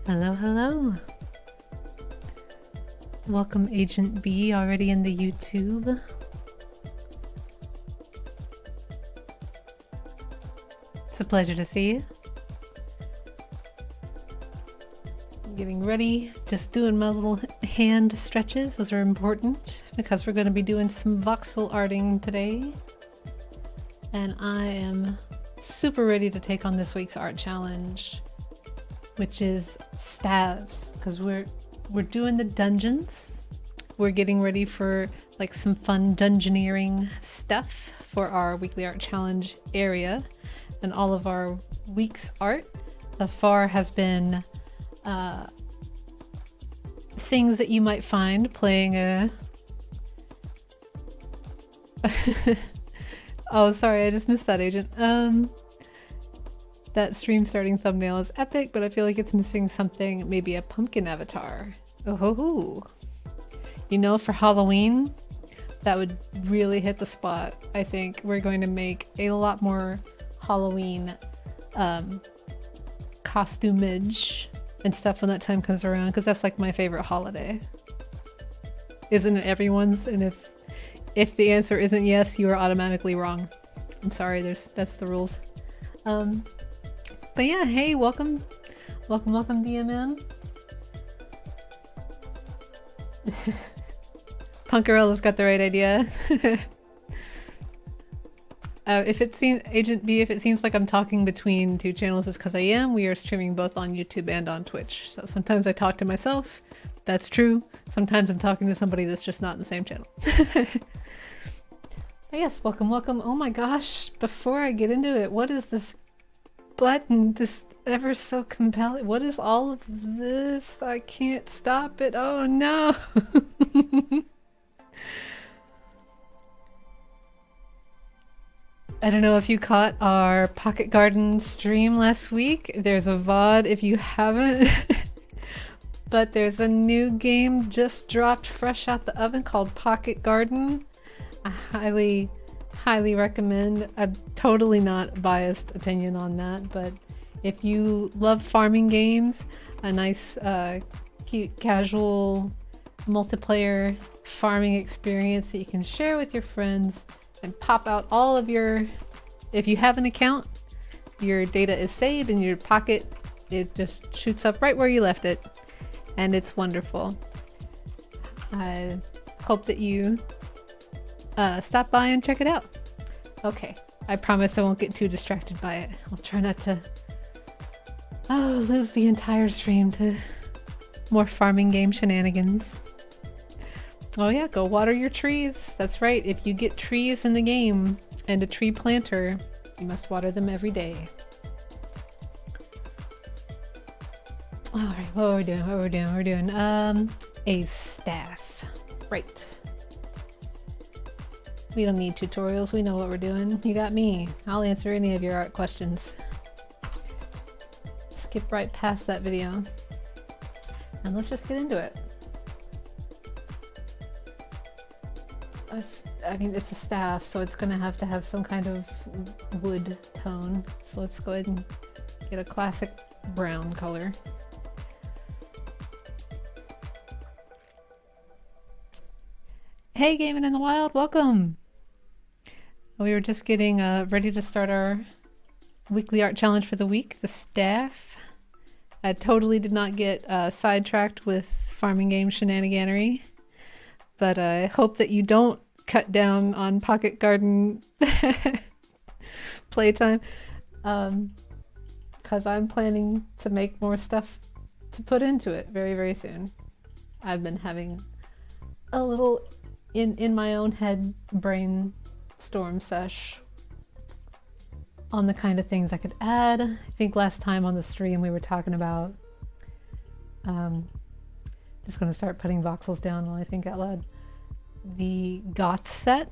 Hello, hello. Welcome, Agent B, already in the YouTube. It's a pleasure to see you. Getting ready, just doing my little hand stretches. Those are important because we're going to be doing some voxel arting today. And I am super ready to take on this week's art challenge, which is staves, because we're doing the dungeons. We're getting ready for like some fun dungeoneering stuff for our weekly art challenge area, and all of our week's art thus far has been things that you might find playing a oh sorry, I just missed that, Agent. That stream starting thumbnail is epic, but I feel like it's missing something, maybe a pumpkin avatar. Oh, you know, for Halloween, that would really hit the spot. I think we're going to make a lot more Halloween costumage and stuff when that time comes around, because that's like my favorite holiday. Isn't it everyone's? And if the answer isn't yes, you are automatically wrong. I'm sorry, that's the rules. But yeah, hey, welcome DMM. Punkarella's got the right idea. If it seems, Agent B, if it seems like I'm talking between two channels, it's because I am. We are streaming both on YouTube and on Twitch. So sometimes I talk to myself. That's true. Sometimes I'm talking to somebody that's just not in the same channel. Yes, welcome. Oh my gosh, before I get into it, what is this button, this ever so compelling? What is all of this? I can't stop it. Oh no. I don't know if you caught our Pocket Garden stream last week. There's a VOD if you haven't. But there's a new game just dropped fresh out the oven called Pocket Garden. I highly recommend. A totally not biased opinion on that, but if you love farming games, a nice cute casual multiplayer farming experience that you can share with your friends and pop out all of your, if you have an account, your data is saved in your pocket. It just shoots up right where you left it, and it's wonderful. I hope that you stop by and check it out. Okay, I promise I won't get too distracted by it. I'll try not to lose the entire stream to more farming game shenanigans. Oh yeah, go water your trees. That's right, if you get trees in the game and a tree planter, you must water them every day. Alright, what we're doing. A staff. Right. We don't need tutorials, we know what we're doing. You got me. I'll answer any of your art questions. Skip right past that video. And let's just get into it. I mean, it's a staff, so it's gonna have to have some kind of wood tone. So let's go ahead and get a classic brown color. Hey, Gaming in the Wild, welcome! We were just getting ready to start our weekly art challenge for the week, the staff. I totally did not get sidetracked with farming game shenaniganery, but I hope that you don't cut down on Pocket Garden playtime, because I'm planning to make more stuff to put into it very, very soon. I've been having a little in my own head brainstorm sesh on the kind of things I could add. I think last time on the stream we were talking about just going to start putting voxels down while I think out loud. The goth set.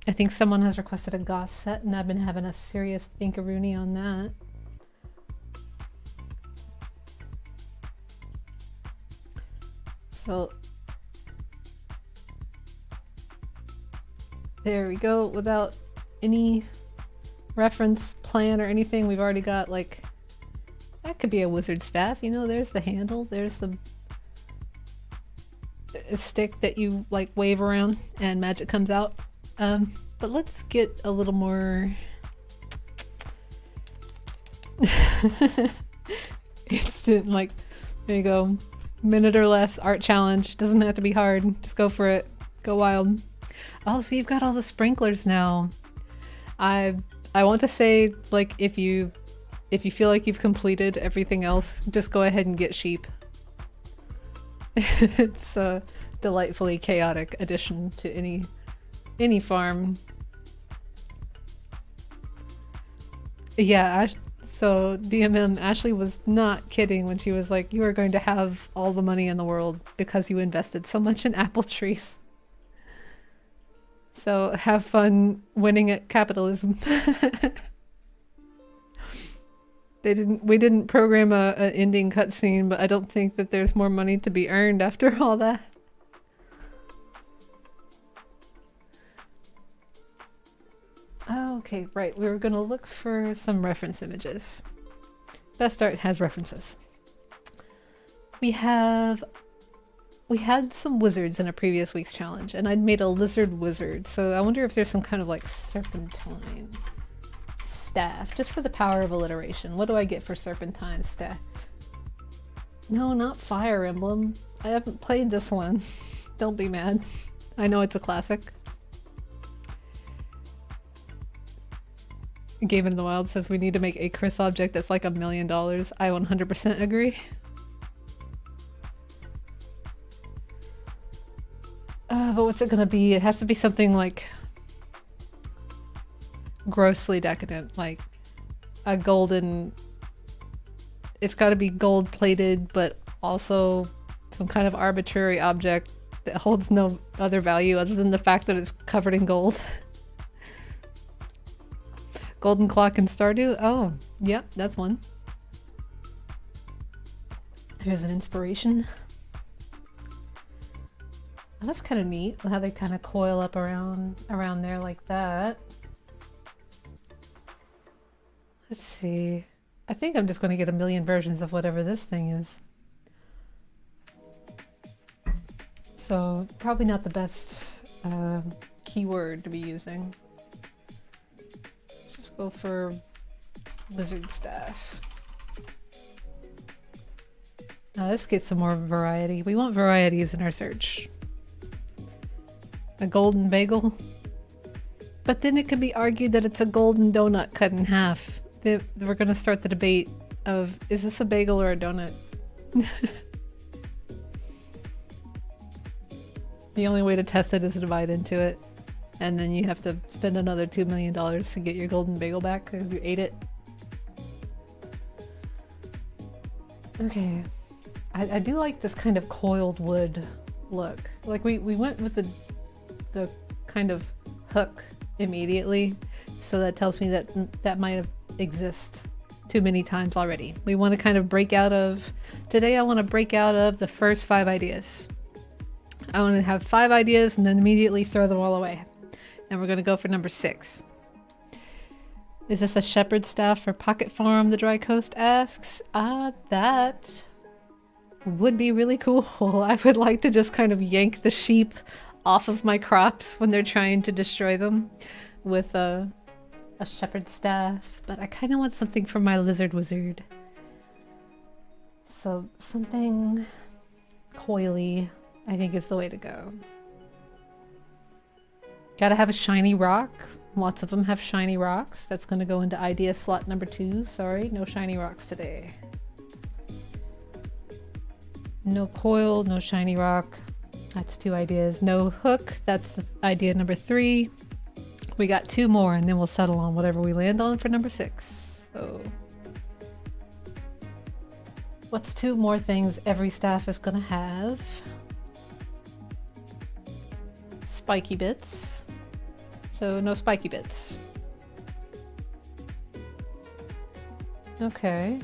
I think someone has requested a goth set, and I've been having a serious think-a-rooney on that. So there we go. Without any reference plan or anything, we've already got like That could be a wizard staff. You know, there's the handle. There's the stick that you like wave around and magic comes out. But let's get a little more instant, like, there you go. Minute or less art challenge. Doesn't have to be hard. Just go for it. Go wild. Oh, so you've got all the sprinklers now. I want to say, like, if you feel like you've completed everything else, just go ahead and get sheep. It's a delightfully chaotic addition to any farm. Yeah, so DMM, Ashley was not kidding when she was like, you are going to have all the money in the world because you invested so much in apple trees. So have fun winning at capitalism. We didn't program an ending cutscene, but I don't think that there's more money to be earned after all that. Oh, okay, right. We were gonna look for some reference images. Best Art has references. We had some wizards in a previous week's challenge, and I'd made a lizard wizard, so I wonder if there's some kind of like serpentine staff, just for the power of alliteration. What do I get for serpentine staff? No, not Fire Emblem. I haven't played this one. Don't be mad. I know it's a classic. Game in the Wild says we need to make a Chris object that's like $1 million. I 100% agree. But what's it gonna be? It has to be something like grossly decadent, like a golden... It's gotta be gold plated, but also some kind of arbitrary object that holds no other value other than the fact that it's covered in gold. Golden clock in Stardew? Oh, yep, that's one. Here's an inspiration. Oh, that's kind of neat, how they kind of coil up around there like that. Let's see. I think I'm just going to get a million versions of whatever this thing is. So, probably not the best keyword to be using. Just go for lizard staff. Now let's get some more variety. We want varieties in our search. A golden bagel. But then it could be argued that it's a golden donut cut in half. We're going to start the debate of, is this a bagel or a donut? The only way to test it is to bite into it. And then you have to spend another $2 million to get your golden bagel back because you ate it. Okay. I do like this kind of coiled wood look. Like we went with the kind of hook immediately. So that tells me that that might have exist too many times already. We want to kind of break out of... Today I want to break out of the first 5 ideas. I want to have 5 ideas and then immediately throw them all away. And we're going to go for number 6. Is this a shepherd's staff for Pocket Farm, the Dry Coast asks? That would be really cool. I would like to just kind of yank the sheep off of my crops when they're trying to destroy them with a shepherd's staff. But I kind of want something for my lizard wizard. So something coily, I think, is the way to go. Gotta have a shiny rock. Lots of them have shiny rocks. That's gonna go into idea slot number 2. Sorry, no shiny rocks today. No coil, no shiny rock. That's 2 ideas. No hook, that's the idea number 3. We got 2 more and then we'll settle on whatever we land on for number 6. So, what's 2 more things every staff is gonna have? Spiky bits. So no spiky bits. Okay.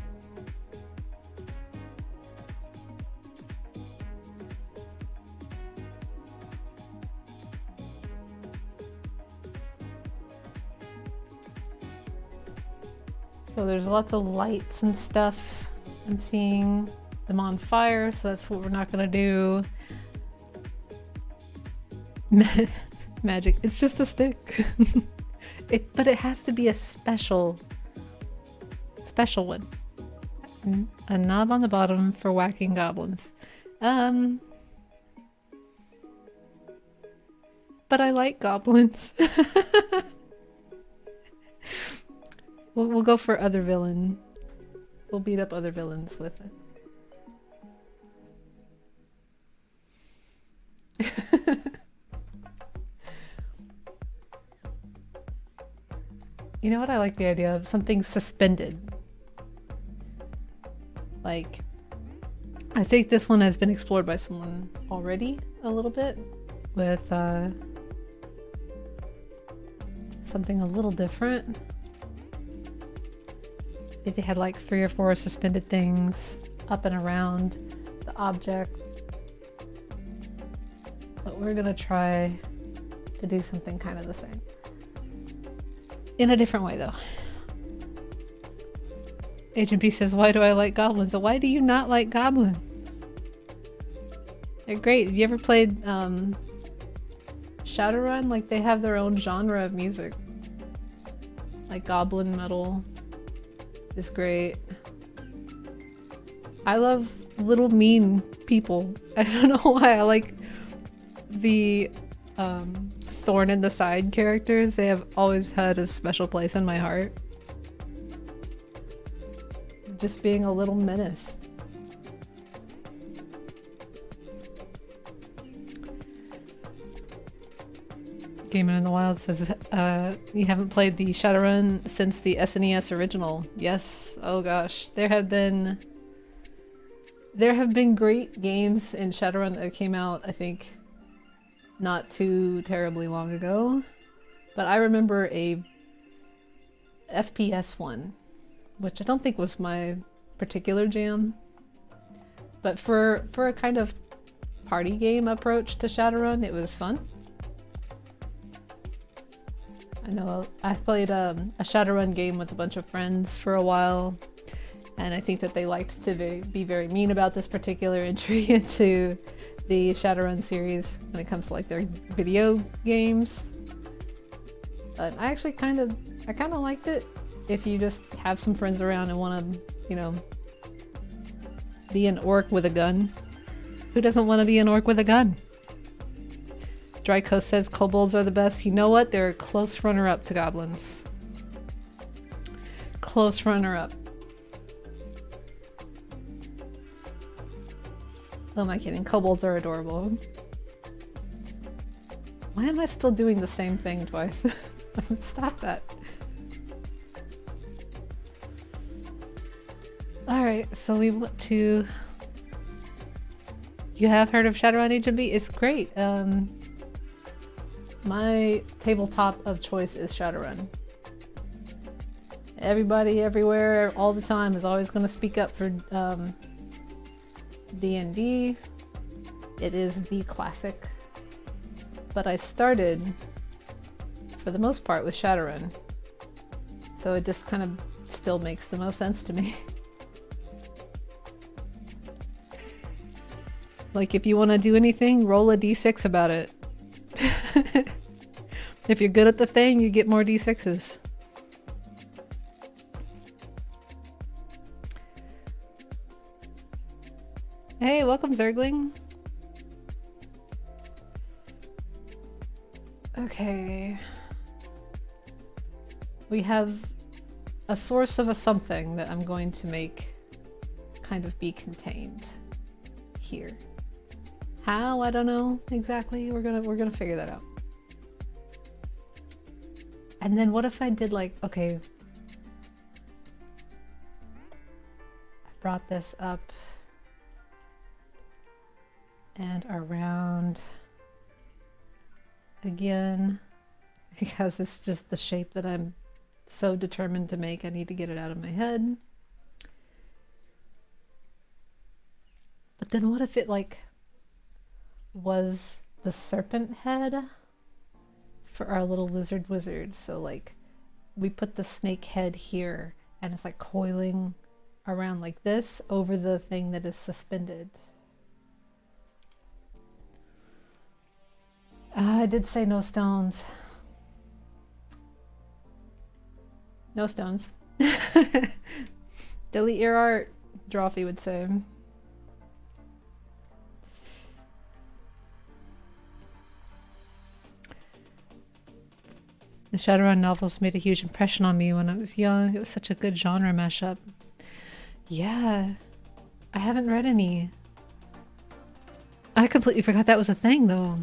So there's lots of lights and stuff I'm seeing them on fire, so that's what we're not gonna do. Magic. It's just a stick. But it has to be a special one. A knob on the bottom for whacking goblins. But I like goblins. We'll go for other villain. We'll beat up other villains with it. You know what? I like the idea of something suspended. Like, I think this one has been explored by someone already a little bit with something a little different. I think they had like 3 or 4 suspended things up and around the object. But we're gonna try to do something kind of the same. In a different way, though. Agent B says, why do I like goblins? Why do you not like goblins? They're great. Have you ever played Shadowrun? Like, they have their own genre of music. Like, goblin metal is great. I love little mean people. I don't know why. I like the thorn in the side characters. They have always had a special place in my heart. Just being a little menace. Gaming in the Wild says, you haven't played the Shadowrun since the SNES original. Yes, oh gosh. There have been great games in Shadowrun that came out, I think, not too terribly long ago. But I remember a FPS one, which I don't think was my particular jam. But for a kind of party game approach to Shadowrun, it was fun. I know I played a Shadowrun game with a bunch of friends for a while, and I think that they liked to be very mean about this particular entry into the Shadowrun series when it comes to like their video games. But I actually kind of liked it if you just have some friends around and want to, you know, be an orc with a gun. Who doesn't want to be an orc with a gun? Dry Coast says kobolds are the best. You know what? They're a close runner-up to goblins. Close runner-up. Oh, am I kidding? Kobolds are adorable. Why am I still doing the same thing twice? Stop that. Alright, so we went to... You have heard of Shadowrun HMB? It's great. My tabletop of choice is Shadowrun. Everybody, everywhere, all the time is always going to speak up for D&D. It is the classic. But I started, for the most part, with Shadowrun. So it just kind of still makes the most sense to me. Like, if you want to do anything, roll a d6 about it. If you're good at the thing, you get more d6s. Hey, welcome, Zergling. Okay. We have a source of a something that I'm going to make kind of be contained here. How? I don't know exactly. We're gonna figure that out. And then what if I did like, okay, I brought this up and around again because it's just the shape that I'm so determined to make. I need to get it out of my head. But then what if it like was the serpent head for our little lizard wizard? So like we put the snake head here and it's like coiling around like this over the thing that is suspended. I did say no stones. No stones. Delete your art, Drawfee would say. The Shadowrun novels made a huge impression on me when I was young. It was such a good genre mashup. Yeah, I haven't read any. I completely forgot that was a thing, though.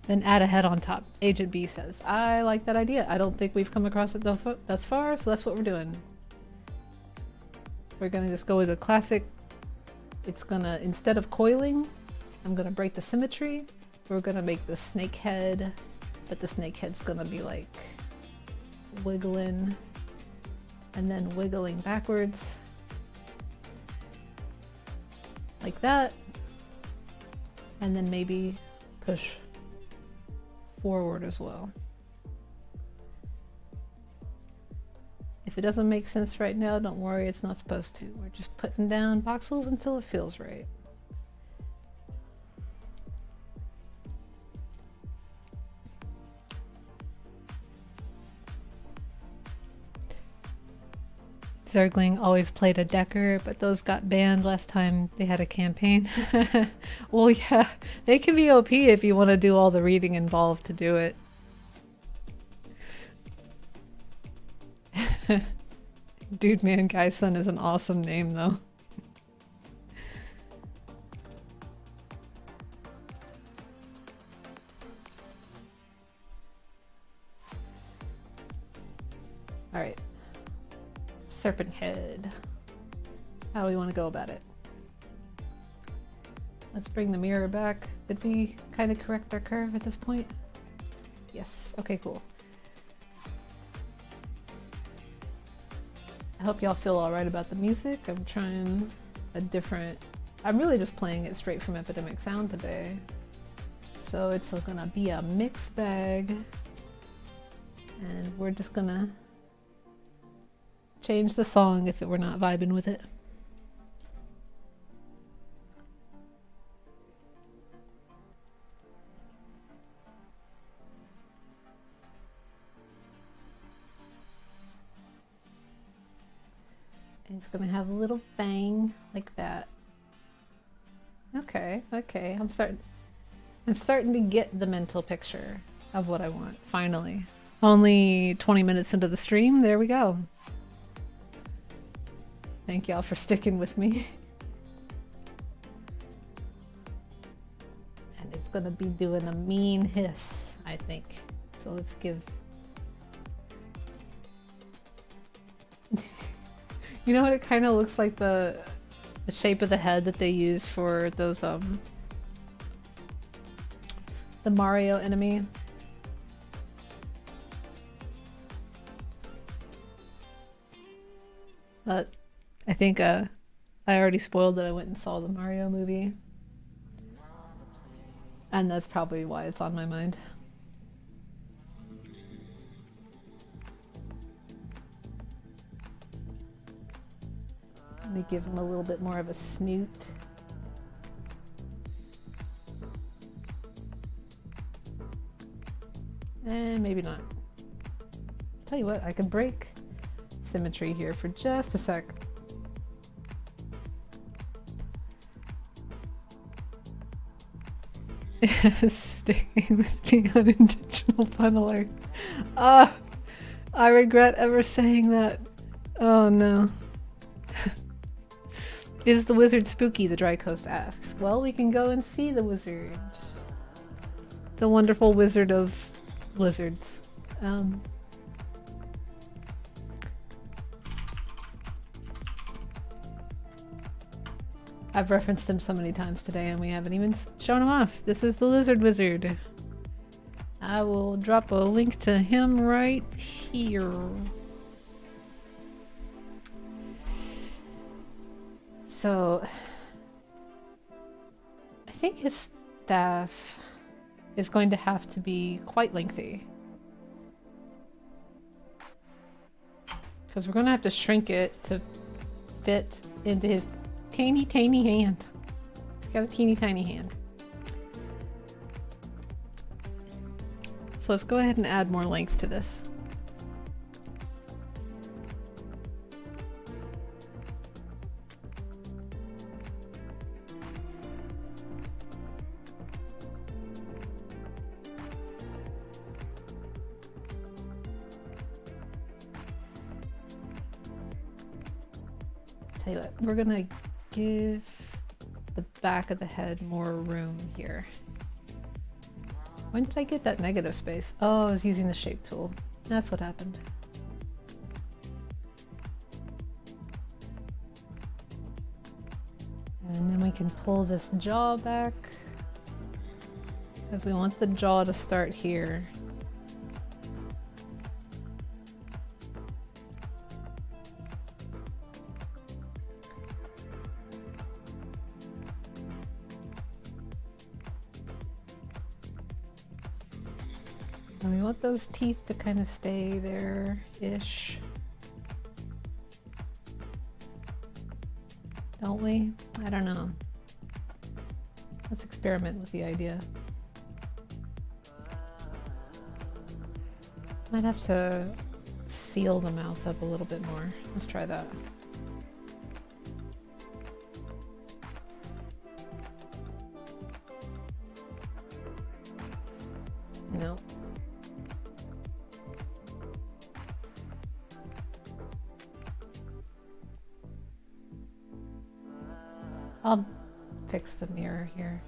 Then add a head on top. Agent B says, I like that idea. I don't think we've come across it thus far, so that's what we're doing. We're gonna just go with a classic. It's gonna, instead of coiling, I'm gonna break the symmetry. We're gonna make the snake head, but the snake head's gonna be like wiggling and then wiggling backwards like that, and then maybe push forward as well. If it doesn't make sense right now, don't worry, it's not supposed to. We're just putting down voxels until it feels right. Zergling always played a decker, but those got banned last time they had a campaign. Well, yeah, they can be OP if you want to do all the reading involved to do it. Dude Man Guy Son is an awesome name, though. All right. Serpent head. How do we want to go about it? Let's bring the mirror back. Did we kind of correct our curve at this point? Yes. Okay, cool. I hope y'all feel alright about the music. I'm trying a different... I'm really just playing it straight from Epidemic Sound today. So it's gonna be a mixed bag. And we're just gonna change the song if we're not vibing with it. And it's gonna have a little fang like that. Okay, okay. I'm starting to get the mental picture of what I want, finally. Only 20 minutes into the stream, there we go. Thank y'all for sticking with me. And it's gonna be doing a mean hiss, I think. So let's give... You know what, it kind of looks like the shape of the head that they use for those, the Mario enemy. But I think I already spoiled that I went and saw the Mario movie. And that's probably why it's on my mind. Let me give him a little bit more of a snoot. And maybe not. Tell you what, I could break symmetry here for just a sec. Sticking with the unintentional funneler. Ah, I regret ever saying that. Oh no. Is the wizard spooky? The Dry Coast asks. Well, we can go and see the wizard. The wonderful wizard of lizards. I've referenced him so many times today and we haven't even shown him off. This is the lizard wizard. I will drop a link to him right here. So, I think his staff is going to have to be quite lengthy. Because we're going to have to shrink it to fit into his teeny tiny hand. He's got a teeny tiny hand. So let's go ahead and add more length to this. Tell you what, we're gonna give the back of the head more room here. When did I get that negative space? Oh, I was using the shape tool. That's what happened. And then we can pull this jaw back, because we want the jaw to start here. And we want those teeth to kind of stay there-ish. Don't we? I don't know. Let's experiment with the idea. Might have to seal the mouth up a little bit more. Let's try that. No. I'll fix the mirror here.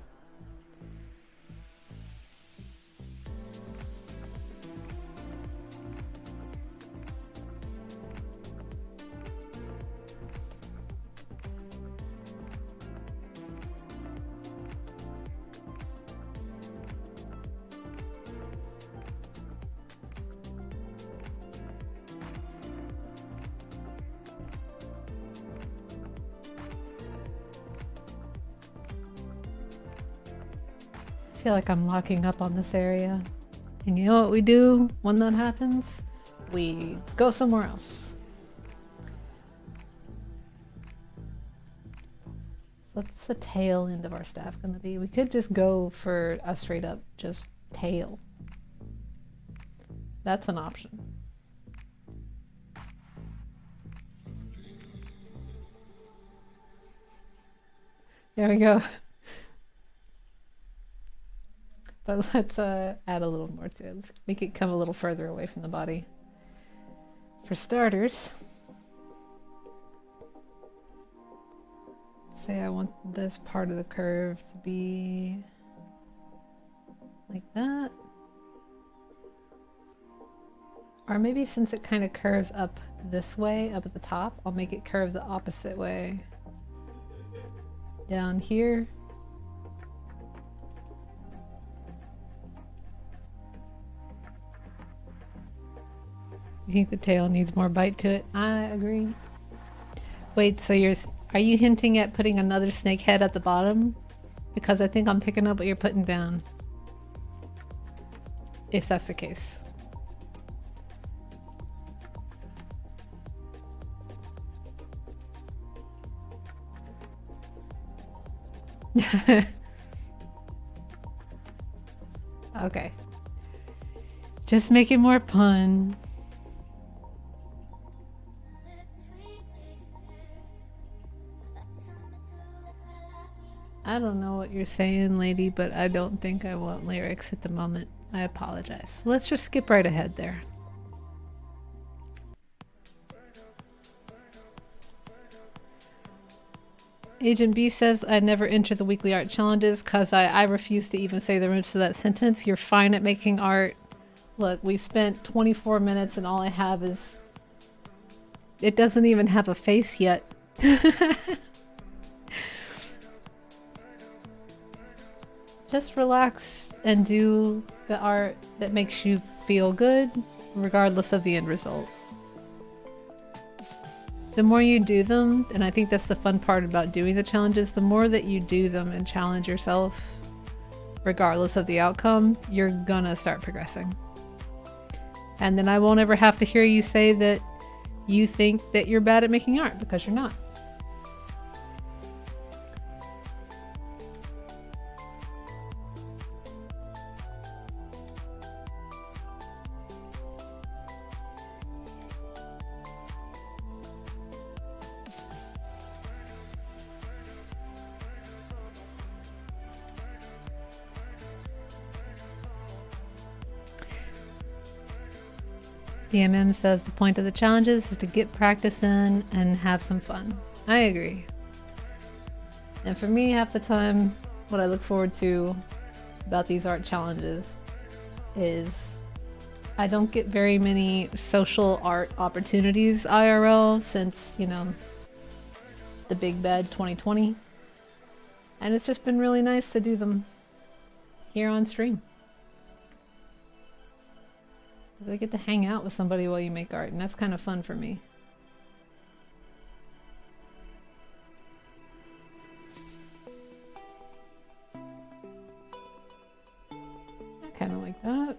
I feel like I'm locking up on this area. And you know what we do when that happens? We go somewhere else. What's the tail end of our staff gonna be? We could just go for a straight up just tail. That's an option. There we go. But let's add a little more to it. Let's make it come a little further away from the body. For starters, say I want this part of the curve to be like that. Or maybe since it kind of curves up this way, up at the top, I'll make it curve the opposite way. Down here. You think the tail needs more bite to it? I agree. Wait, so are you hinting at putting another snake head at the bottom? Because I think I'm picking up what you're putting down. If that's the case. Okay. Just making more pun. I don't know what you're saying, lady, but I don't think I want lyrics at the moment. I apologize. Let's just skip right ahead there. Agent B says, I never enter the weekly art challenges because I refuse to even say the roots to that sentence. You're fine at making art. Look, we've spent 24 minutes and all I have is... It doesn't even have a face yet. Just relax and do the art that makes you feel good, regardless of the end result. The more you do them, and I think that's the fun part about doing the challenges, the more that you do them and challenge yourself, regardless of the outcome, you're gonna start progressing. And then I won't ever have to hear you say that you think that you're bad at making art because you're not. DMM says the point of the challenges is to get practice in and have some fun. I agree. And for me, half the time, what I look forward to about these art challenges is I don't get very many social art opportunities IRL since, you know, the big bad 2020. And it's just been really nice to do them here on stream. I get to hang out with somebody while you make art, and that's kind of fun for me. I kind of like that.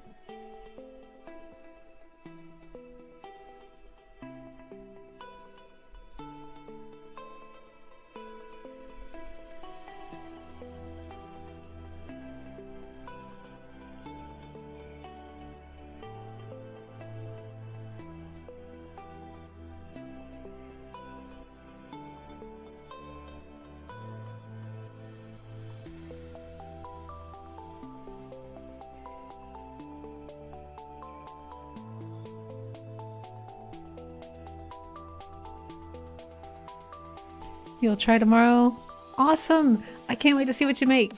You'll try tomorrow? Awesome! I can't wait to see what you make.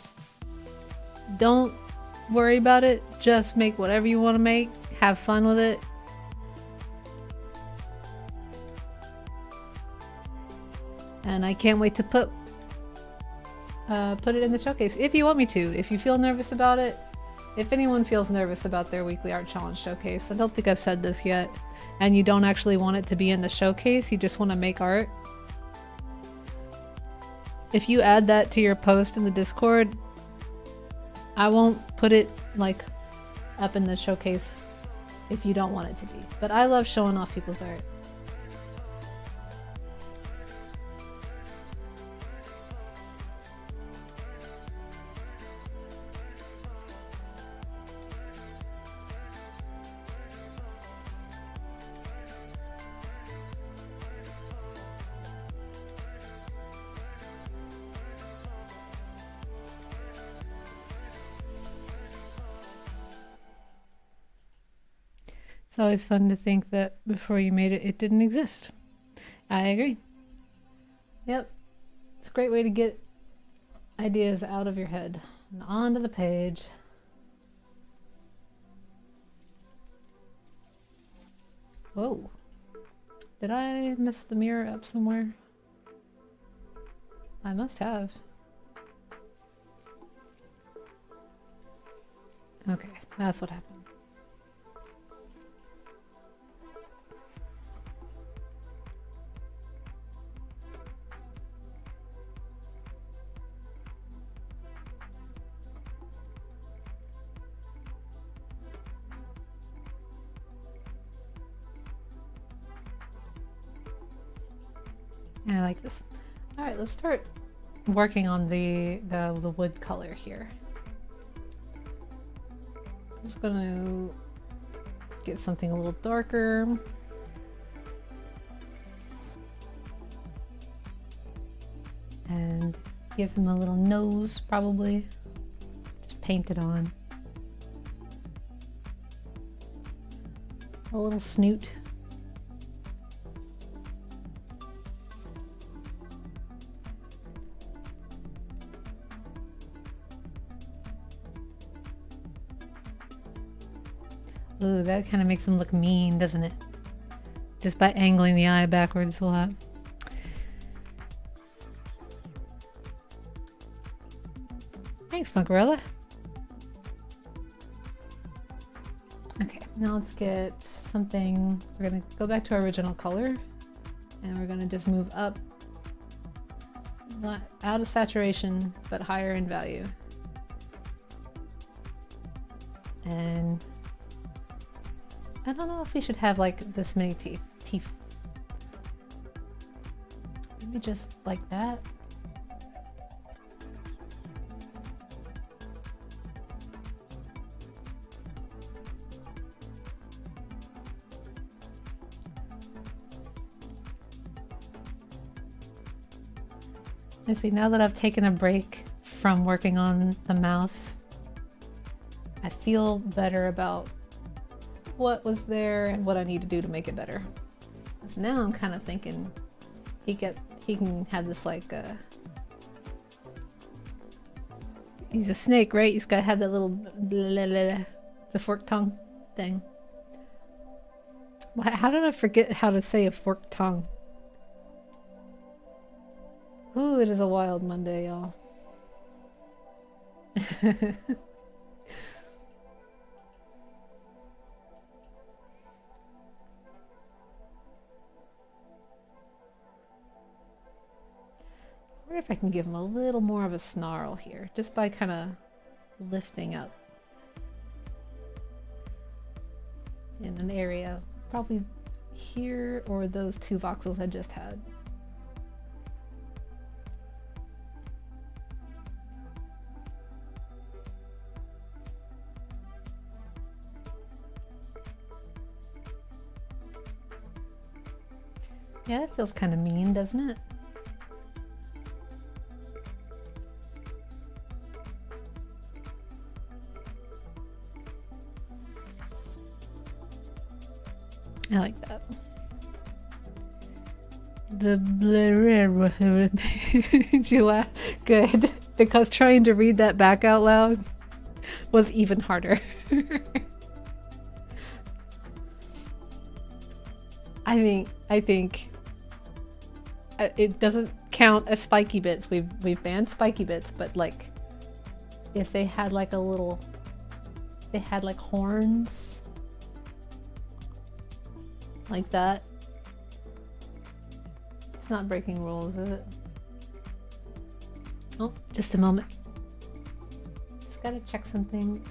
Don't worry about it. Just make whatever you want to make. Have fun with it. And I can't wait to put it in the showcase if you want me to. If you feel nervous about it, if anyone feels nervous about their weekly art challenge showcase, I don't think I've said this yet, and you don't actually want it to be in the showcase, you just want to make art. If you add that to your post in the Discord, I won't put it like up in the showcase if you don't want it to be. But I love showing off people's art. It's always fun to think that before you made it, it didn't exist. I agree. Yep. It's a great way to get ideas out of your head and onto the page. Whoa. Did I mess the mirror up somewhere? I must have. Okay, that's what happened. I like this. All right, let's start working on the wood color here. I'm just gonna get something a little darker. And give him a little nose, probably. Just paint it on. A little snoot. Ooh, that kind of makes him look mean, doesn't it? Just by angling the eye backwards a lot. Thanks, Punkarella. Okay, now let's get something. We're gonna go back to our original color, and we're gonna just move up, not out of saturation, but higher in value. And I don't know if we should have like this many teeth. Maybe just like that. I see, now that I've taken a break from working on the mouth, I feel better about what was there and what I need to do to make it better. So now I'm kind of thinking he can have this like he's a snake, right? He's got to have that little the fork tongue thing. How did I forget how to say a forked tongue? Ooh, it is a wild Monday, y'all. I wonder if I can give him a little more of a snarl here, just by kind of lifting up in an area, probably here or those two voxels I just had. Yeah, that feels kind of mean, doesn't it? I like that. The did you laugh? Good. Because trying to read that back out loud was even harder. I think it doesn't count as spiky bits. We've banned spiky bits, but like if they had like a little, they had like horns like that. It's not breaking rules, is it? Oh, just a moment. Just gotta check something.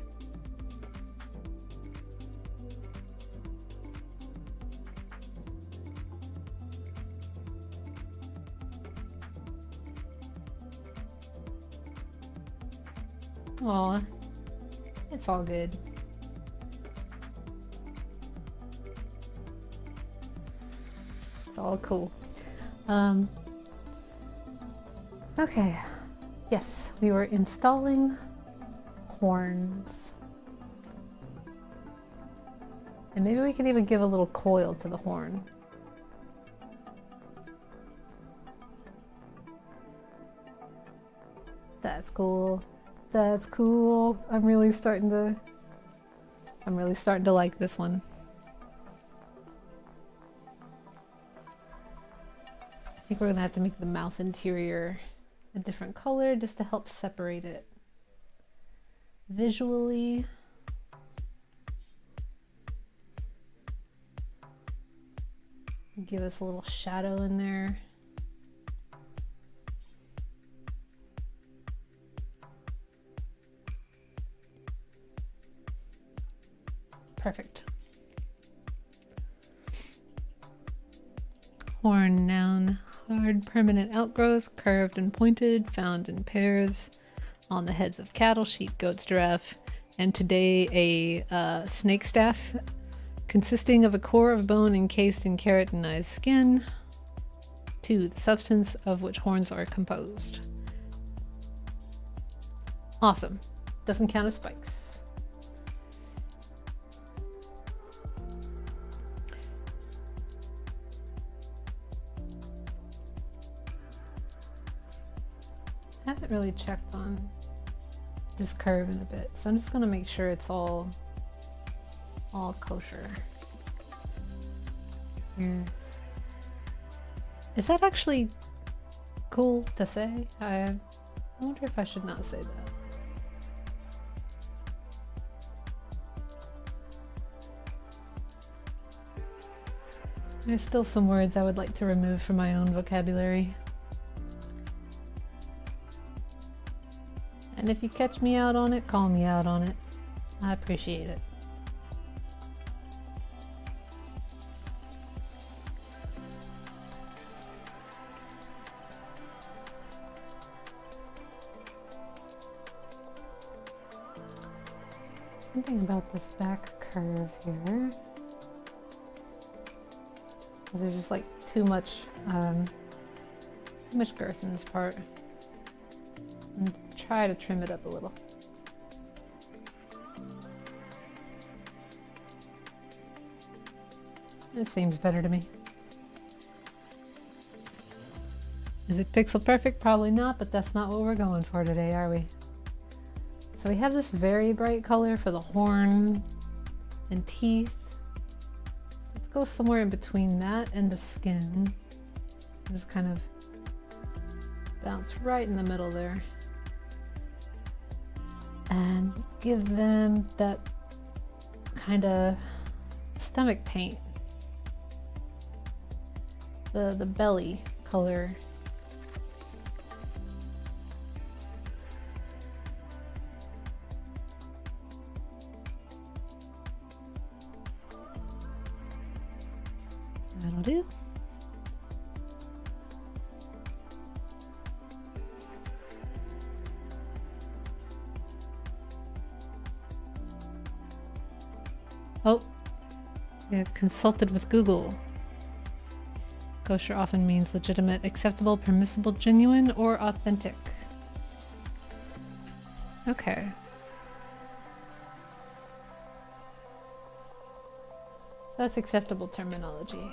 Aw, it's all good. It's all cool. Okay, yes, we were installing horns. And maybe we can even give a little coil to the horn. That's cool. That's cool. I'm really starting to like this one. I think we're gonna have to make the mouth interior a different color just to help separate it visually. Give us a little shadow in there. Perfect. Horn, noun, hard permanent outgrowth, curved and pointed, found in pairs on the heads of cattle, sheep, goats, giraffe, and today a snake staff consisting of a core of bone encased in keratinized skin. 2. The substance of which horns are composed. Awesome. Doesn't count as spikes. I haven't really checked on this curve in a bit, so I'm just going to make sure it's all kosher. Yeah. Is that actually cool to say? I wonder if I should not say that. There's still some words I would like to remove from my own vocabulary. And if you catch me out on it, call me out on it. I appreciate it. Something about this back curve here. There's just like too much girth in this part. And try to trim it up a little. It seems better to me. Is it pixel perfect? Probably not, but that's not what we're going for today, are we? So we have this very bright color for the horn and teeth. Let's go somewhere in between that and the skin. Just kind of bounce right in the middle there. And give them that kind of stomach paint. The belly color. That'll do. Oh, we have consulted with Google. Kosher often means legitimate, acceptable, permissible, genuine, or authentic. Okay. So that's acceptable terminology.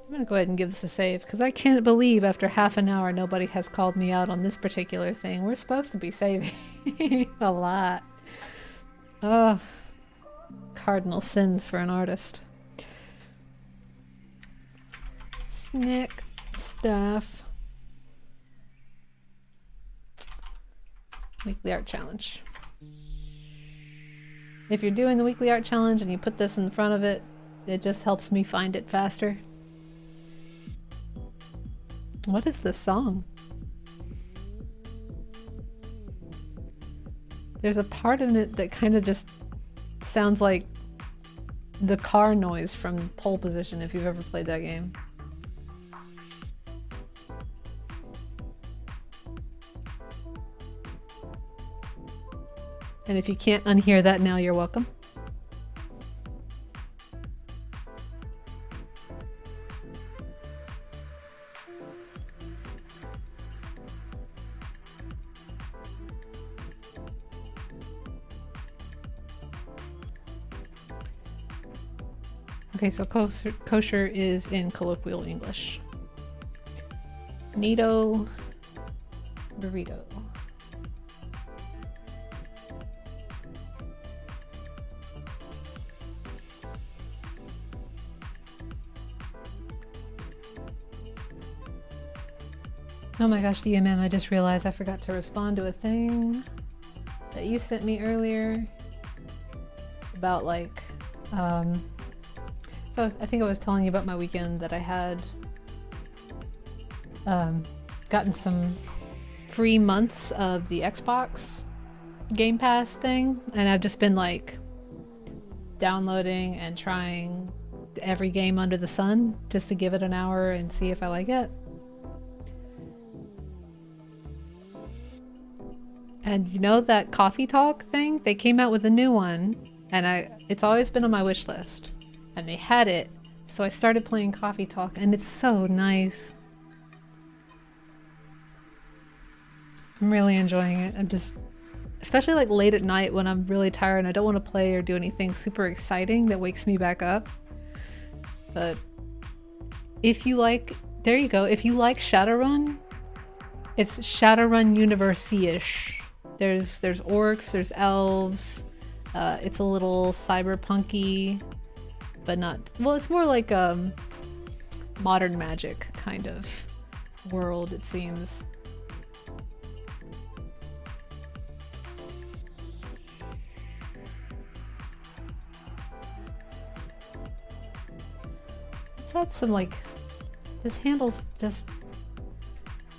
I'm gonna go ahead and give this a save because I can't believe after half an hour nobody has called me out on this particular thing. We're supposed to be saving a lot. Oh, cardinal sins for an artist. Snick stuff. Weekly art challenge. If you're doing the weekly art challenge and you put this in front of it, it just helps me find it faster. What is this song? There's a part in it that kind of just sounds like the car noise from Pole Position, if you've ever played that game. And if you can't unhear that now, you're welcome. Okay, so kosher is in colloquial English. Neato burrito. Oh my gosh, DMM, I just realized I forgot to respond to a thing that you sent me earlier about like, so I think I was telling you about my weekend that I had gotten some free months of the Xbox Game Pass thing, and I've just been like downloading and trying every game under the sun just to give it an hour and see if I like it. And you know that Coffee Talk thing? They came out with a new one, and it's always been on my wish list. And they had it, so I started playing Coffee Talk, and it's so nice. I'm really enjoying it. I'm just, especially like late at night when I'm really tired and I don't want to play or do anything super exciting that wakes me back up. But if you like, there you go. If you like Shadowrun, it's Shadowrun University-ish. There's orcs, there's elves. It's a little cyberpunky, but not, well, it's more like modern magic kind of world, it seems. It's had some like, this handle's just,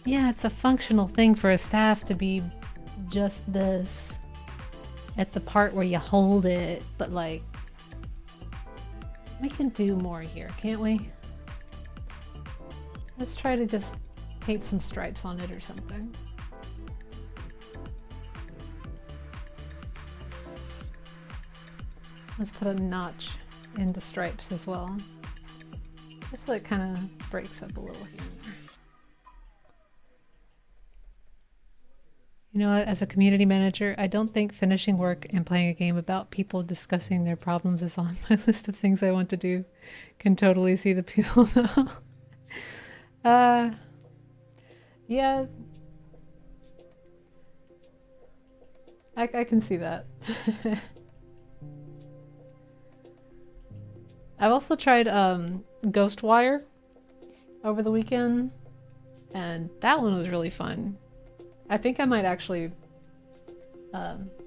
yeah, it's a functional thing for a staff to be just this at the part where you hold it, but like, we can do more here, can't we? Let's try to just paint some stripes on it or something. Let's put a notch in the stripes as well. Just so it kind of breaks up a little here and there. You know what, as a community manager, I don't think finishing work and playing a game about people discussing their problems is on my list of things I want to do. Can totally see the appeal now. Yeah. I can see that. I've also tried Ghostwire over the weekend, and that one was really fun. I think I might actually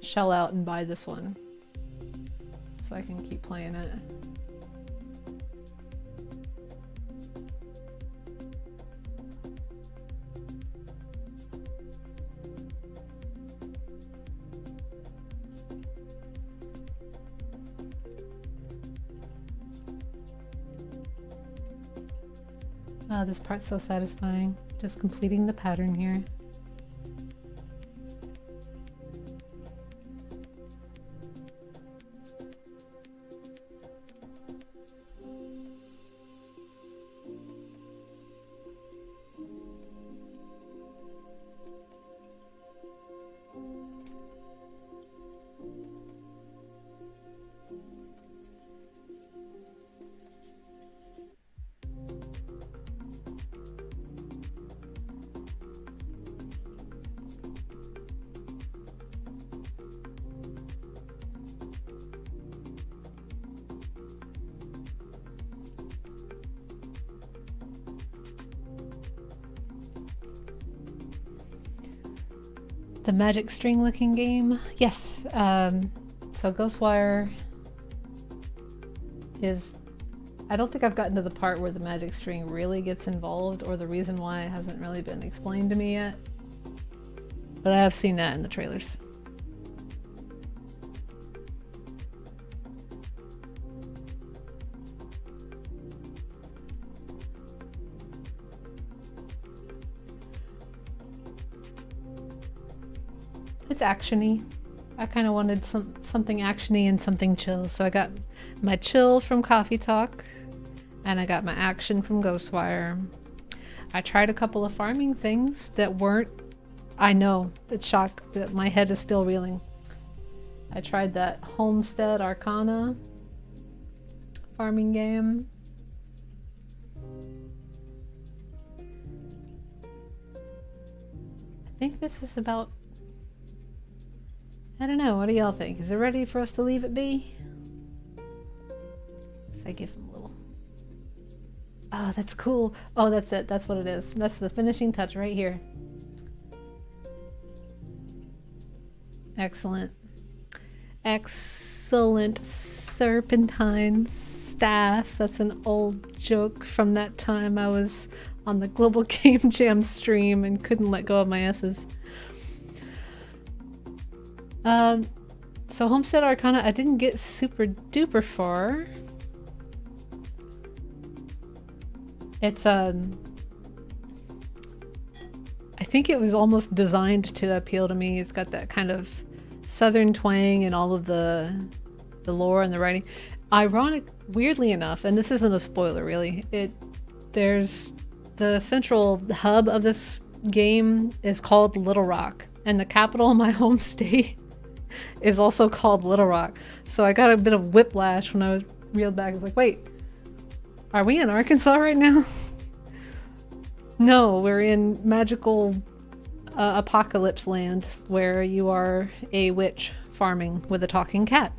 shell out and buy this one so I can keep playing it. Oh, this part's so satisfying. Just completing the pattern here. The magic string looking game? Yes. So Ghostwire is... I don't think I've gotten to the part where the magic string really gets involved, or the reason why hasn't really been explained to me yet. But I have seen that in the trailers. It's action-y. I kind of wanted something action-y and something chill, so I got my chill from Coffee Talk, and I got my action from Ghostwire. I tried a couple of farming things that weren't... I know, it's shock that my head is still reeling. I tried that Homestead Arcana farming game. I think this is about... I don't know, what do y'all think? Is it ready for us to leave it be? If I give him a little... Oh, that's cool. Oh, that's it. That's what it is. That's the finishing touch right here. Excellent. Excellent serpentine staff. That's an old joke from that time I was on the Global Game Jam stream and couldn't let go of my S's. So Homestead Arcana, I didn't get super duper far. It's, I think it was almost designed to appeal to me. It's got that kind of southern twang and all of the lore and the writing. Weirdly enough, and this isn't a spoiler really, there's the central hub of this game is called Little Rock, and the capital of my home state is also called Little Rock. So I got a bit of whiplash when I was reeled back. I was like, wait, are we in Arkansas right now? No, we're in magical apocalypse land where you are a witch farming with a talking cat.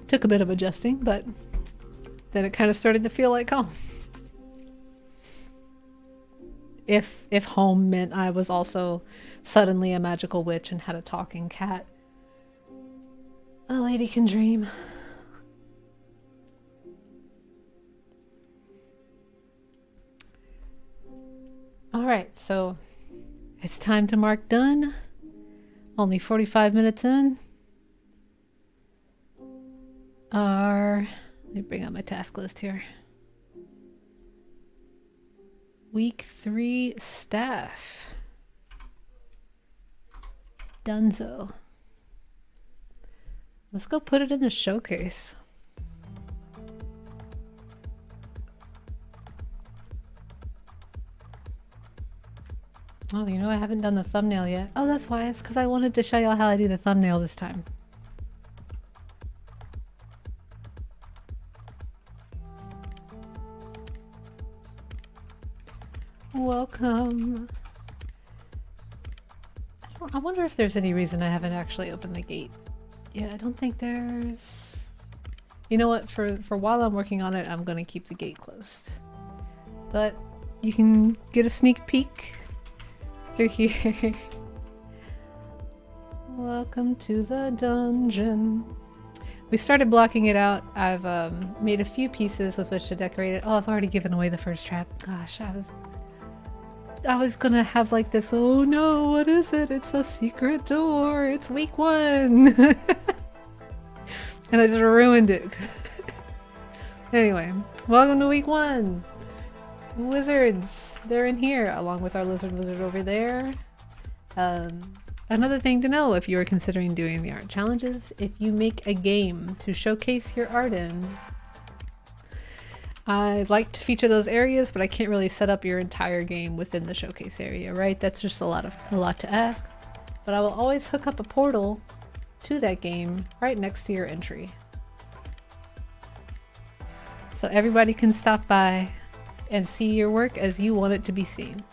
Took a bit of adjusting, but then it kind of started to feel like home. If home meant I was also suddenly a magical witch and had a talking cat. A lady can dream. Alright, so it's time to mark done. Only 45 minutes in. Let me bring up my task list here. Week 3 staff. Dunzo. Let's go put it in the showcase. Oh, you know, I haven't done the thumbnail yet. Oh, that's why. It's because I wanted to show y'all how I do the thumbnail this time. Welcome. I wonder if there's any reason I haven't actually opened the gate. Yeah, I don't think there's... You know what? For while I'm working on it, I'm going to keep the gate closed. But you can get a sneak peek through here. Welcome to the dungeon. We started blocking it out. I've made a few pieces with which to decorate it. Oh, I've already given away the first trap. Gosh, I was gonna have like this, oh no, what is it? It's a secret door. It's week 1. And I just ruined it. Anyway, welcome to week 1. Wizards, they're in here along with our lizard over there. Another thing to know if you are considering doing the art challenges, if you make a game to showcase your art in, I'd like to feature those areas, but I can't really set up your entire game within the showcase area, right? That's just a lot to ask. But I will always hook up a portal to that game right next to your entry, so everybody can stop by and see your work as you want it to be seen.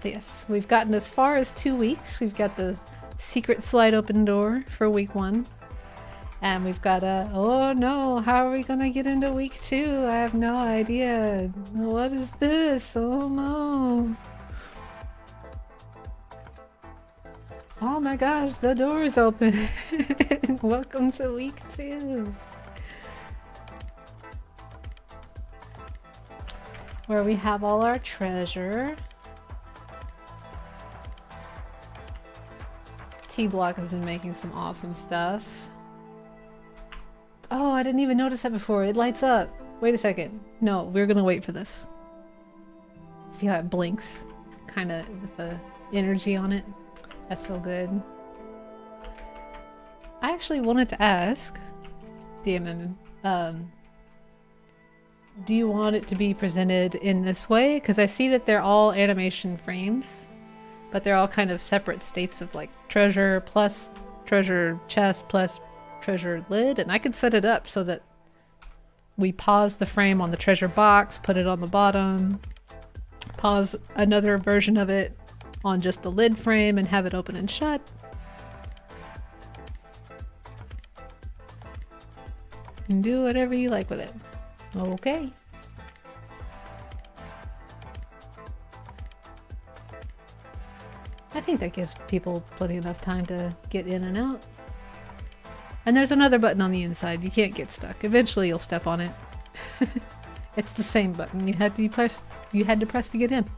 Yes, we've gotten as far as 2 weeks. We've got the secret slide open door for week 1. And we've got oh no, how are we gonna get into week 2? I have no idea. What is this? Oh no. Oh my gosh, the door is open. Welcome to week 2. Where we have all our treasure. T-Block has been making some awesome stuff. Oh, I didn't even notice that before. It lights up. Wait a second. No, we're gonna wait for this. See how it blinks? Kind of with the energy on it. That's so good. I actually wanted to ask DMM, do you want it to be presented in this way? Because I see that they're all animation frames, but they're all kind of separate states of like treasure plus treasure chest plus treasure lid, and I could set it up so that we pause the frame on the treasure box, put it on the bottom, pause another version of it on just the lid frame and have it open and shut. And do whatever you like with it. Okay. I think that gives people plenty enough time to get in and out. And there's another button on the inside. You can't get stuck. Eventually you'll step on it. It's the same button you had to press to get in.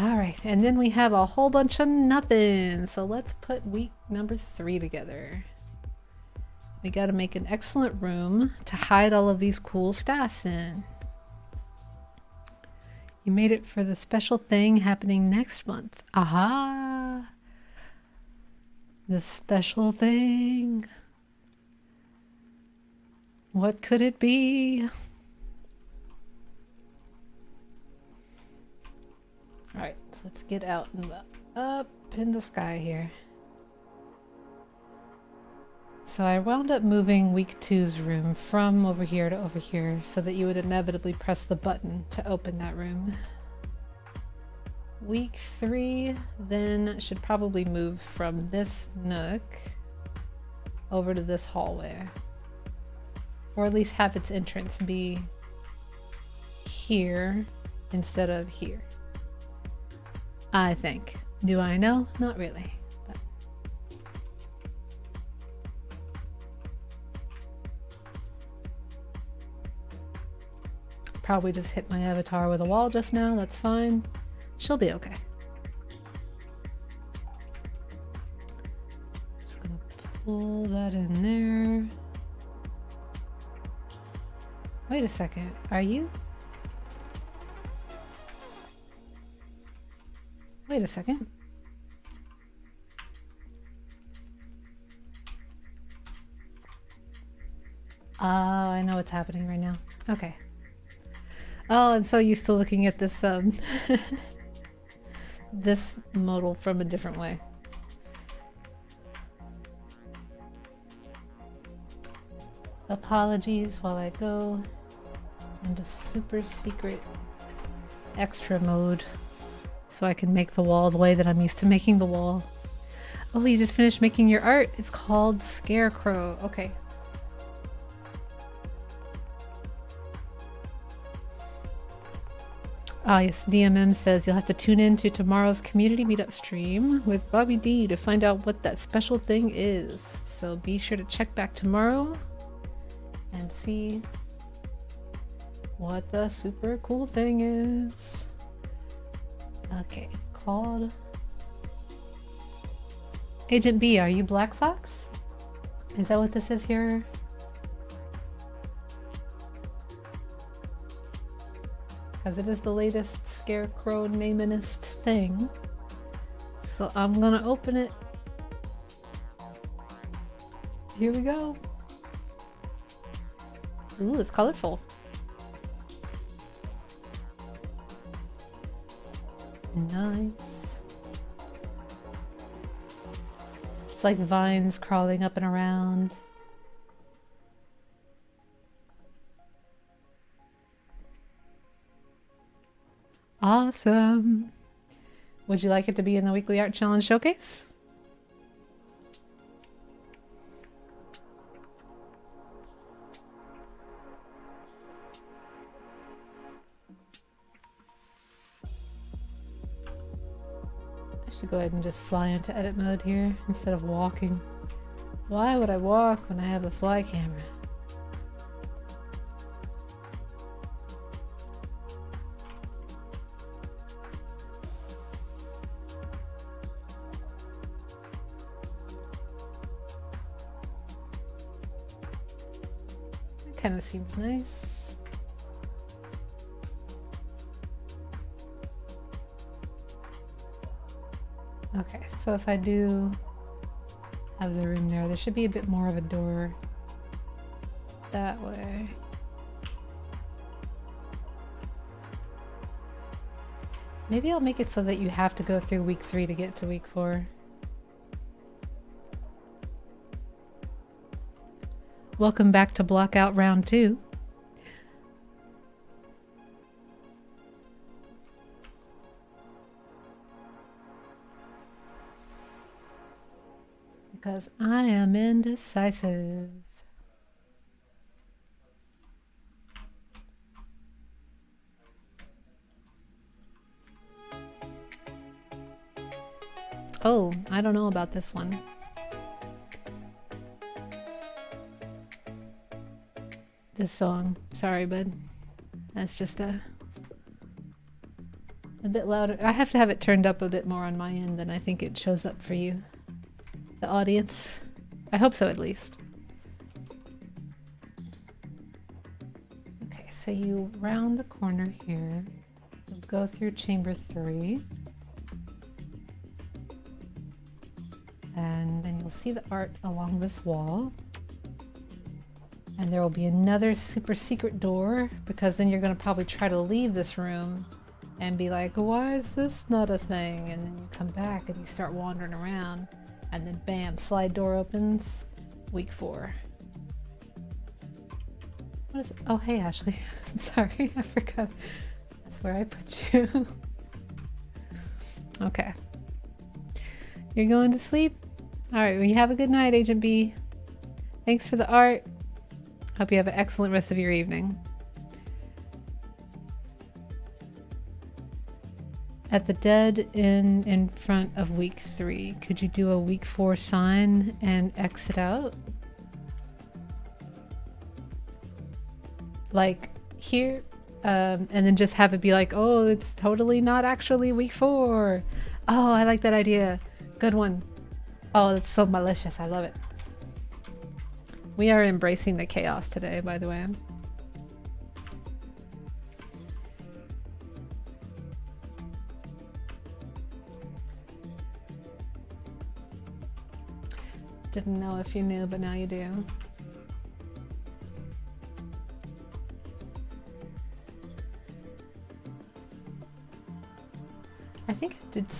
Alright, and then we have a whole bunch of nothing. So let's put week number 3 together. We gotta make an excellent room to hide all of these cool staffs in. You made it for the special thing happening next month. Aha! The special thing. What could it be? Alright, so let's get out up in the sky here. So I wound up moving week 2's room from over here to over here so that you would inevitably press the button to open that room. Week 3 then should probably move from this nook over to this hallway. Or at least have its entrance be here instead of here. I think. Do I know? Not really. But. Probably just hit my avatar with a wall just now. That's fine. She'll be okay. Just gonna pull that in there. Wait a second. Are you? Wait a second. Oh, I know what's happening right now. Okay. Oh, I'm so used to looking at this this modal from a different way. Apologies while I go into super secret extra mode so I can make the wall the way that I'm used to making the wall. Oh, you just finished making your art. It's called Scarecrow. Okay. Ah, yes, DMM says you'll have to tune in to tomorrow's community meetup stream with Bobby D to find out what that special thing is. So be sure to check back tomorrow and see what the super cool thing is. Okay, it's called Agent B. Are you Black Fox? Is that what this is here? Because it is the latest Scarecrow naminist thing. So I'm gonna open it. Here we go. Ooh, it's colorful. Nice. It's like vines crawling up and around. Awesome. Would you like it to be in the weekly art challenge showcase? I should go ahead and just fly into edit mode here instead of walking. Why would I walk when I have a fly camera? Kind of seems nice. Okay, so if I do have the room there should be a bit more of a door that way. Maybe I'll make it so that you have to go through week 3 to get to week 4. Welcome back to Block Out Round 2. Because I am indecisive. Oh, I don't know about this one. This song. Sorry, bud. That's just a bit louder. I have to have it turned up a bit more on my end than I think it shows up for you, the audience. I hope so, at least. Okay, so you round the corner here. You'll go through chamber 3. And then you'll see the art along this wall. And there will be another super secret door, because then you're going to probably try to leave this room and be like, why is this not a thing? And then you come back and you start wandering around, and then bam, slide door opens, week 4. What is it? Oh, hey, Ashley. Sorry, I forgot. That's where I put you. Okay. You're going to sleep? All right, well, you have a good night, Agent B. Thanks for the art. Hope you have an excellent rest of your evening. At the dead end in front of week 3, could you do a week 4 sign and exit out? Like here, and then just have it be like, oh, it's totally not actually week 4. Oh, I like that idea. Good one. Oh, it's so malicious. I love it. We are embracing the chaos today, by the way. Didn't know if you knew, but now you do.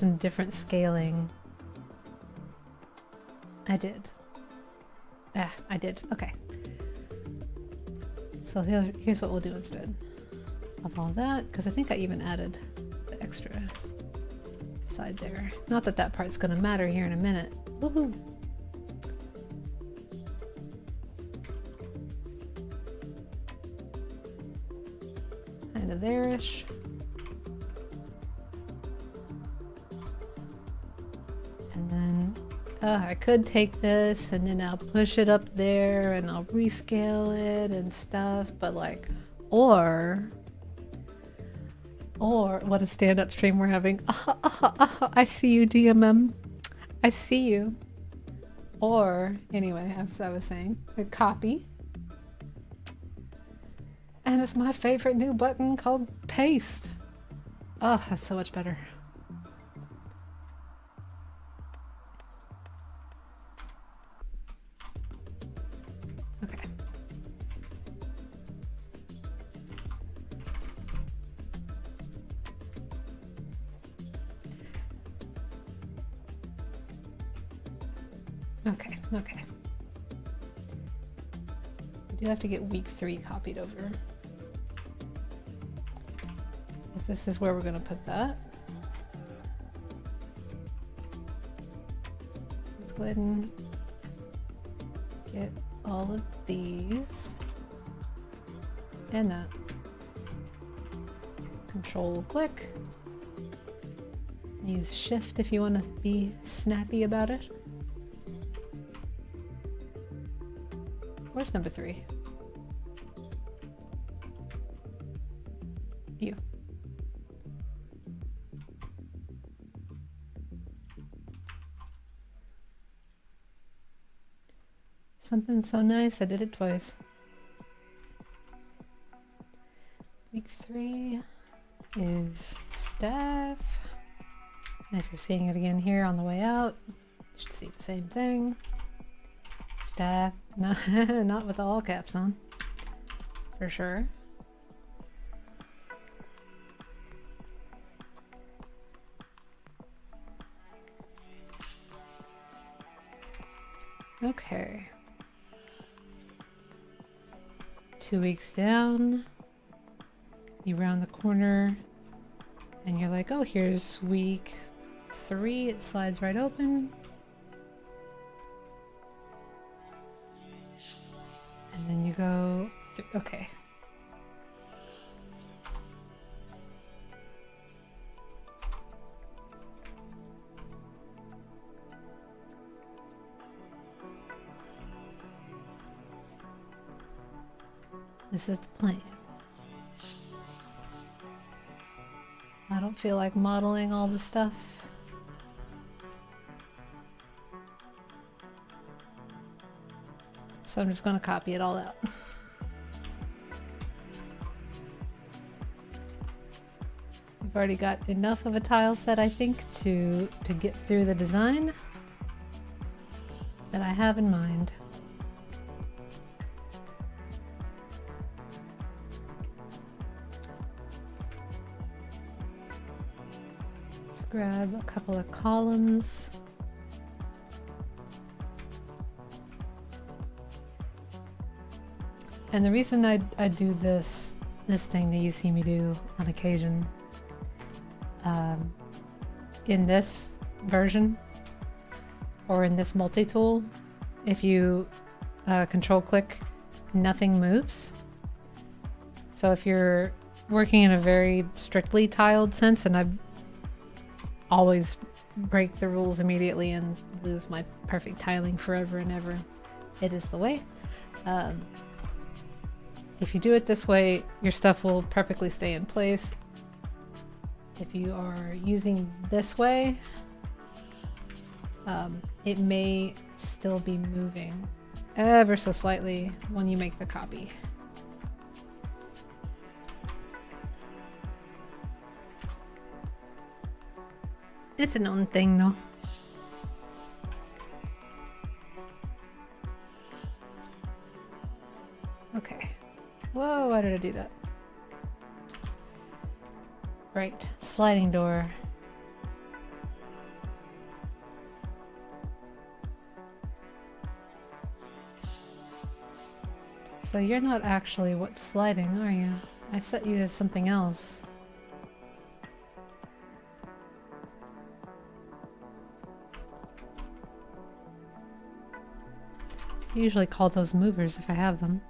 some different scaling. I did. I did. Okay. So here's what we'll do instead of all that, because I think I even added the extra side there. Not that that part's gonna matter here in a minute. Woohoo! Kind of there-ish. And then I could take this and then I'll push it up there and I'll rescale it and stuff, but like, or what a stand-up stream we're having. I see you, DMM. I see you. Or anyway, as I was saying, a copy. And it's my favorite new button called paste. Oh, that's so much better. Okay. Okay, okay. We do have to get week 3 copied over. This is where we're going to put that. Let's go ahead and get all of these and that. Control click. Use shift if you want to be snappy about it. Where's number 3? You. Something so nice, I did it twice. Week 3 is staff. And if you're seeing it again here on the way out, you should see the same thing. Staff, not with all caps on, for sure. Okay. 2 weeks down, you round the corner and you're like, oh, here's week 3. It slides right open. And then you go through. Okay. This is the plan. I don't feel like modeling all the stuff. So I'm just going to copy it all out. We've already got enough of a tile set, I think, to get through the design that I have in mind. Let's grab a couple of columns. And the reason I do this thing that you see me do on occasion, in this version or in this multi-tool, if you control click, nothing moves. So if you're working in a very strictly tiled sense, and I always break the rules immediately and lose my perfect tiling forever and ever, it is the way. If you do it this way, your stuff will perfectly stay in place. If you are using this way, it may still be moving ever so slightly when you make the copy. It's a known thing though. Okay. Whoa, why did I do that? Right, sliding door. So you're not actually what's sliding, are you? I set you as something else. I usually call those movers if I have them.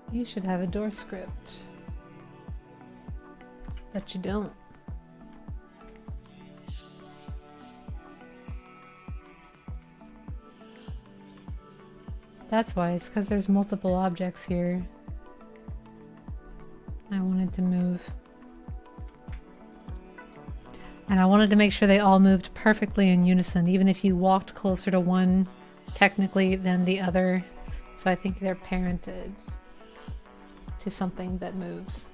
You should have a door script. But you don't. That's why, it's because there's multiple objects here. I wanted to move. And I wanted to make sure they all moved perfectly in unison, even if you walked closer to one technically than the other. So I think they're parented to something that moves.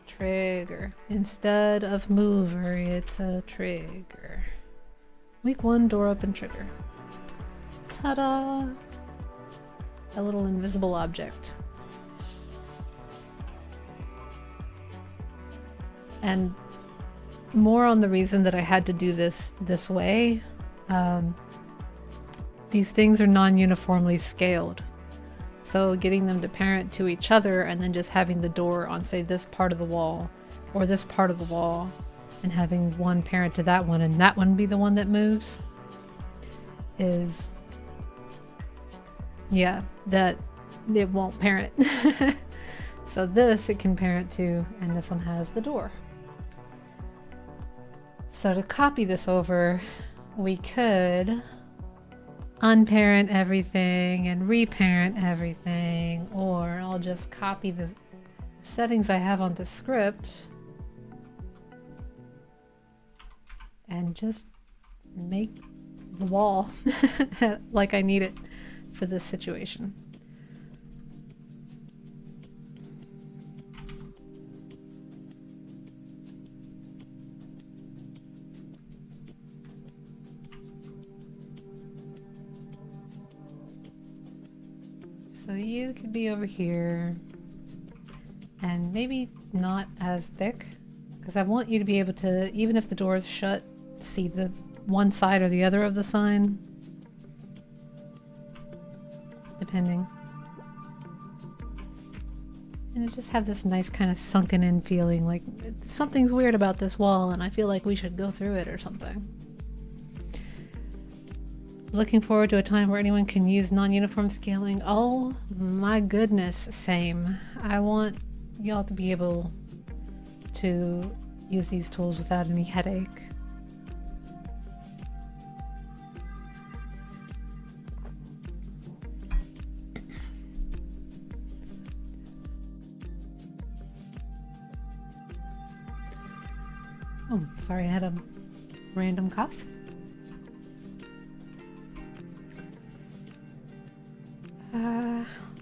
Trigger. Instead of mover, it's a trigger. Week 1, door open trigger. Ta-da! A little invisible object. And more on the reason that I had to do this way. These things are non-uniformly scaled. So getting them to parent to each other and then just having the door on, say, this part of the wall or this part of the wall, and having one parent to that one and that one be the one that moves is, yeah, that it won't parent. So this it can parent to, and this one has the door. So to copy this over, we could unparent everything and reparent everything, or I'll just copy the settings I have on the script and just make the wall like I need it for this situation. So you could be over here and maybe not as thick, because I want you to be able to, even if the door is shut, see the one side or the other of the sign, depending. And I just have this nice kind of sunken in feeling, like something's weird about this wall and I feel like we should go through it or something. Looking forward to a time where anyone can use non-uniform scaling. Oh my goodness, same. I want y'all to be able to use these tools without any headache. Oh, sorry, I had a random cough.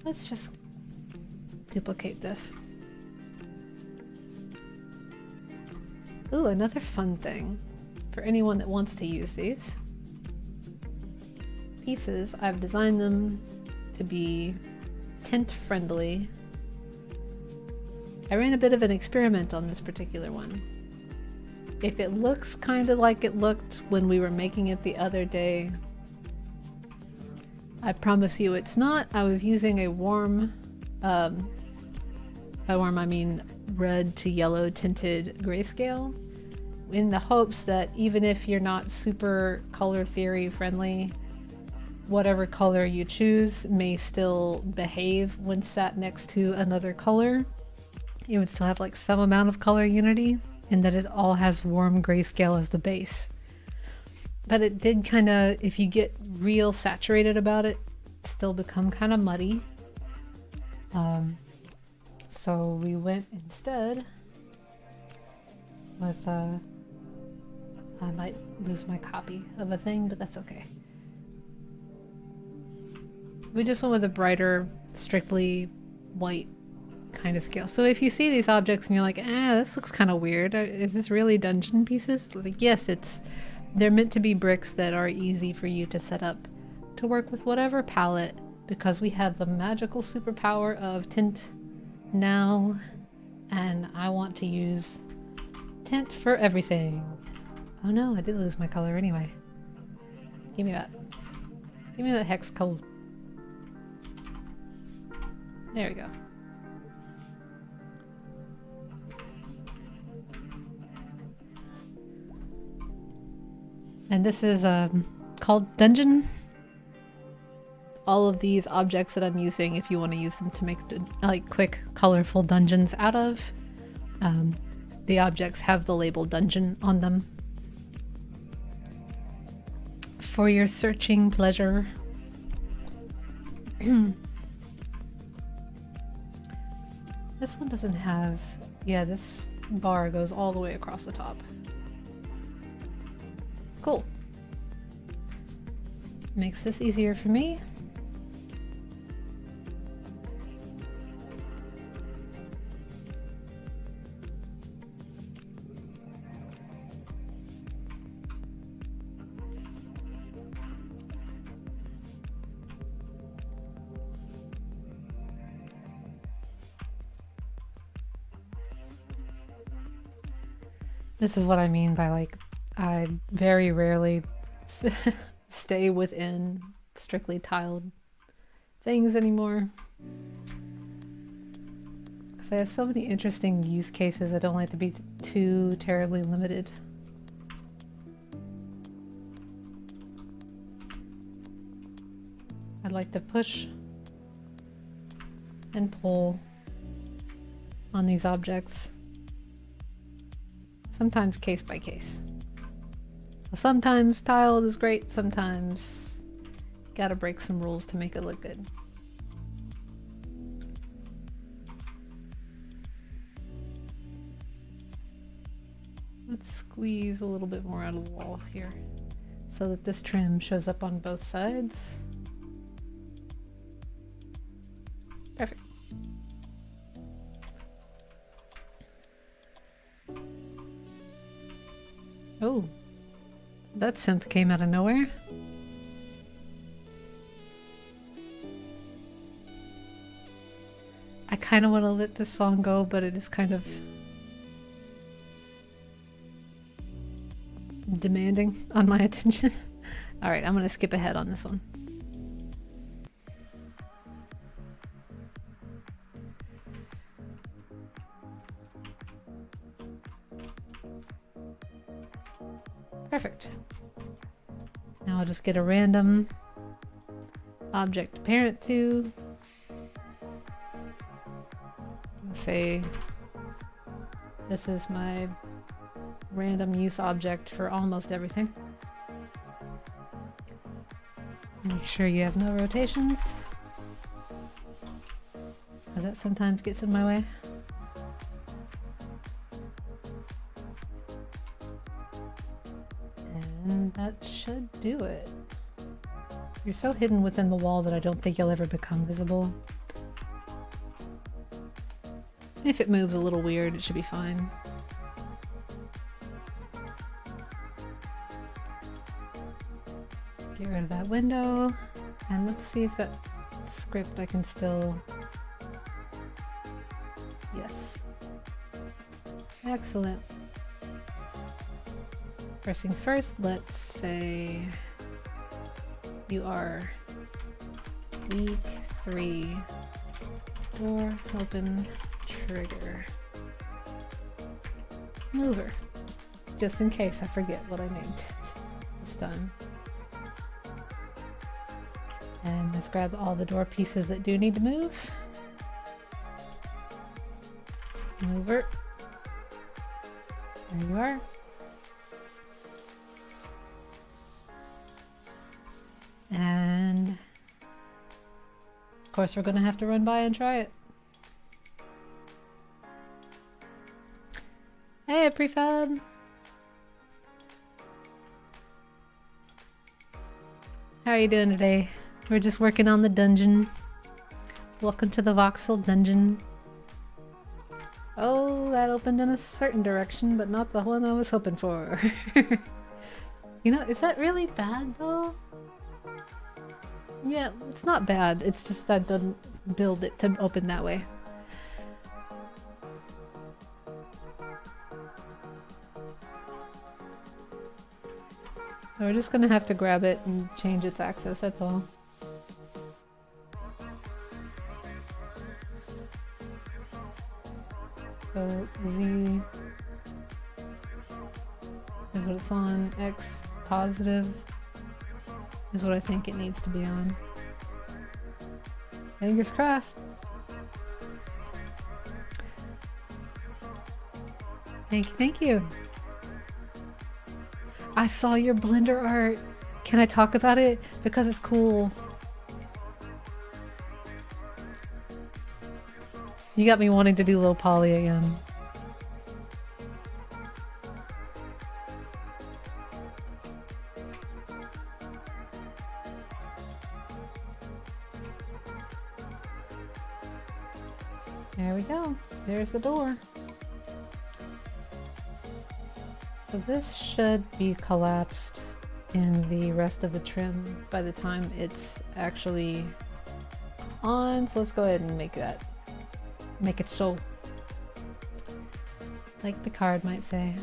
Let's just duplicate this. Ooh, another fun thing for anyone that wants to use these pieces. I've designed them to be tint friendly. I ran a bit of an experiment on this particular one. If it looks kind of like it looked when we were making it the other day, I promise you it's not. I was using a warm, by warm I mean red to yellow tinted grayscale, in the hopes that even if you're not super color theory friendly, whatever color you choose may still behave when sat next to another color. You would still have like some amount of color unity, in that it all has warm grayscale as the base. But it did kind of, if you get real saturated about it, still become kind of muddy. So we went instead with, I might lose my copy of a thing, but that's okay. We just went with a brighter, strictly white kind of scale. So if you see these objects and you're like, this looks kind of weird. Is this really dungeon pieces? Like, yes, they're meant to be bricks that are easy for you to set up to work with whatever palette, because we have the magical superpower of tint now, and I want to use tint for everything. Oh no, I did lose my color anyway. Give me that. Give me that hex code. There we go. And this is called Dungeon. All of these objects that I'm using, if you want to use them to make like quick, colorful dungeons out of, the objects have the label Dungeon on them. For your searching pleasure. This one doesn't have... Yeah, this bar goes all the way across the top. Cool. Makes this easier for me. This is what I mean by, like, I very rarely stay within strictly tiled things anymore. Because I have so many interesting use cases, I don't like to be too terribly limited. I'd like to push and pull on these objects. Sometimes case by case. So sometimes tiled is great, sometimes gotta break some rules to make it look good. Let's squeeze a little bit more out of the wall here so that this trim shows up on both sides. Perfect. Oh, that synth came out of nowhere. I kind of want to let this song go, but it is kind of demanding on my attention. All right, I'm going to skip ahead on this one. Perfect. Now I'll just get a random object to parent to. Say this is my random use object for almost everything. Make sure you have no rotations, because that sometimes gets in my way. And that should do it. You're so hidden within the wall that I don't think you'll ever become visible. If it moves a little weird, it should be fine. Get rid of that window, and let's see if that script I can still... Yes. Excellent. First things first, let's say you are week 3, door open, trigger, mover, just in case I forget what I named it this time. And let's grab all the door pieces that do need to move. Mover. There you are. And of course we're gonna have to run by and try it. Hey, prefab! How are you doing today? We're just working on the dungeon. Welcome to the Voxel dungeon. Oh, that opened in a certain direction, but not the one I was hoping for. You know, is that really bad though? Yeah, it's not bad. It's just that doesn't build it to open that way. We're just gonna have to grab it and change its axis, that's all. So Z is what it's on, X positive is what I think it needs to be on. Fingers crossed. Thank you, thank you. I saw your Blender art. Can I talk about it? Because it's cool. You got me wanting to do low poly again. There we go. There's the door. So this should be collapsed in the rest of the trim by the time it's actually on. So let's go ahead and make it so. Like the card might say.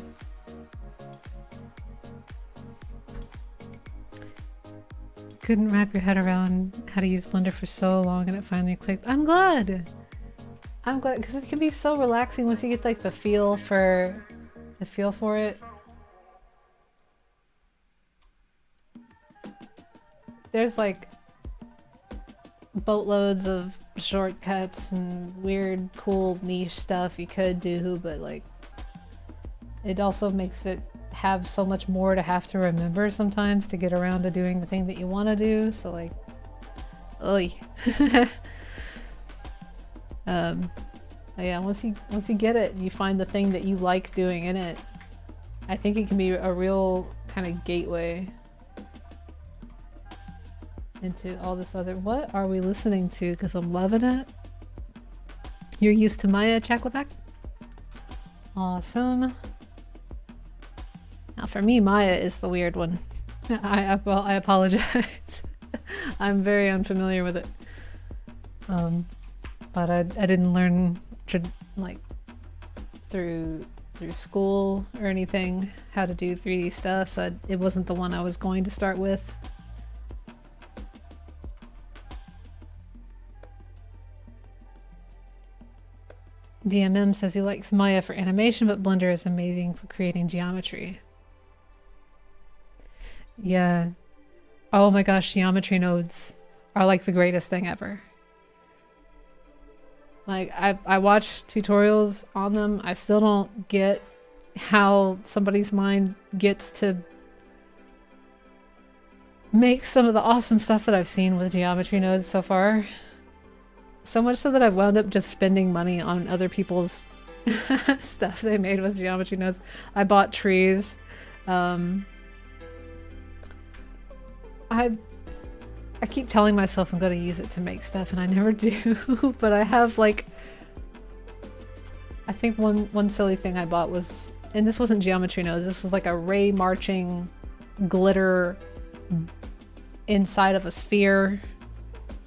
Couldn't wrap your head around how to use Blender for so long and it finally clicked. I'm glad! I'm glad, because it can be so relaxing once you get like the feel for it. There's like boatloads of shortcuts and weird, cool, niche stuff you could do, but like it also makes it have so much more to have to remember sometimes to get around to doing the thing that you want to do. So like, oy. Yeah, once you get it, you find the thing that you like doing in it. I think it can be a real kind of gateway into all this other. What are we listening to? Because I'm loving it. You're used to Maya, Chaklaback? Awesome. Now for me, Maya is the weird one. I apologize. I'm very unfamiliar with it. But I didn't learn like through school or anything how to do 3D stuff, so it wasn't the one I was going to start with. DMM says he likes Maya for animation, but Blender is amazing for creating geometry. Yeah. Oh my gosh, geometry nodes are like the greatest thing ever. Like, I watch tutorials on them. I still don't get how somebody's mind gets to make some of the awesome stuff that I've seen with geometry nodes so far. So much so that I've wound up just spending money on other people's stuff they made with geometry nodes. I bought trees. I keep telling myself I'm going to use it to make stuff and I never do, but I have like, I think one silly thing I bought was, and this wasn't geometry nodes, this was like a ray marching glitter inside of a sphere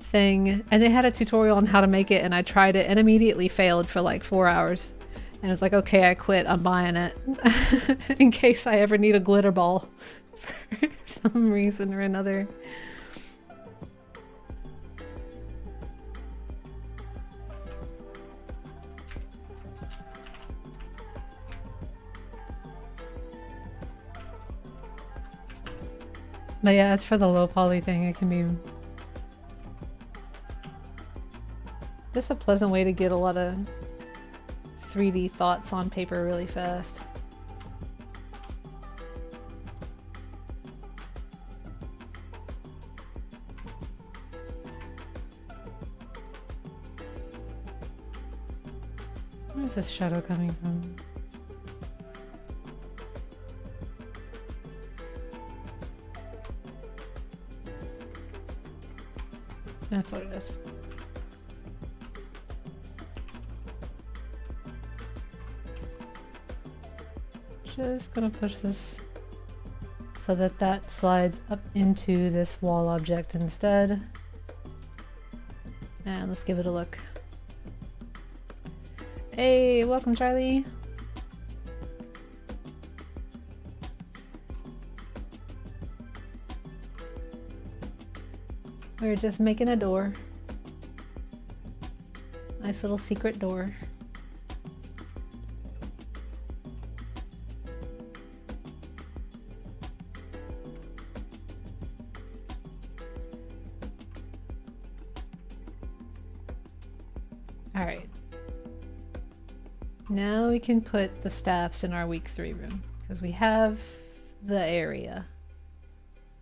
thing, and they had a tutorial on how to make it and I tried it and immediately failed for like 4 hours. And I was like, okay, I quit, I'm buying it in case I ever need a glitter ball for some reason or another. But yeah, as for the low poly thing, it can be just a pleasant way to get a lot of 3D thoughts on paper really fast. Where's this shadow coming from? That's what it is. Just gonna push this so that that slides up into this wall object instead. And let's give it a look. Hey, welcome Charlie. We're just making a door. Nice little secret door. All right. Now we can put the staffs in our week 3 room because we have the area.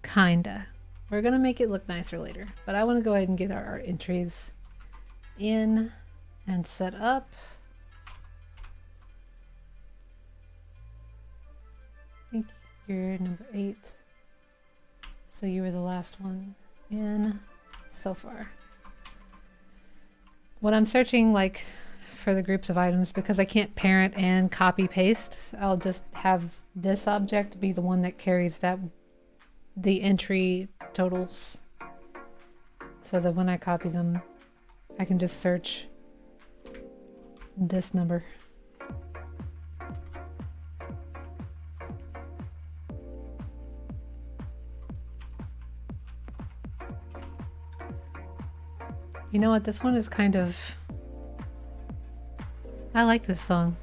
Kinda. We're gonna make it look nicer later, but I want to go ahead and get our art entries in and set up. I think you're number 8, so you were the last one in so far. When I'm searching like for the groups of items, because I can't parent and copy paste, I'll just have this object be the one that carries the entry totals, so that when I copy them I can just search this number. You know what, this one is kind of... I like this song.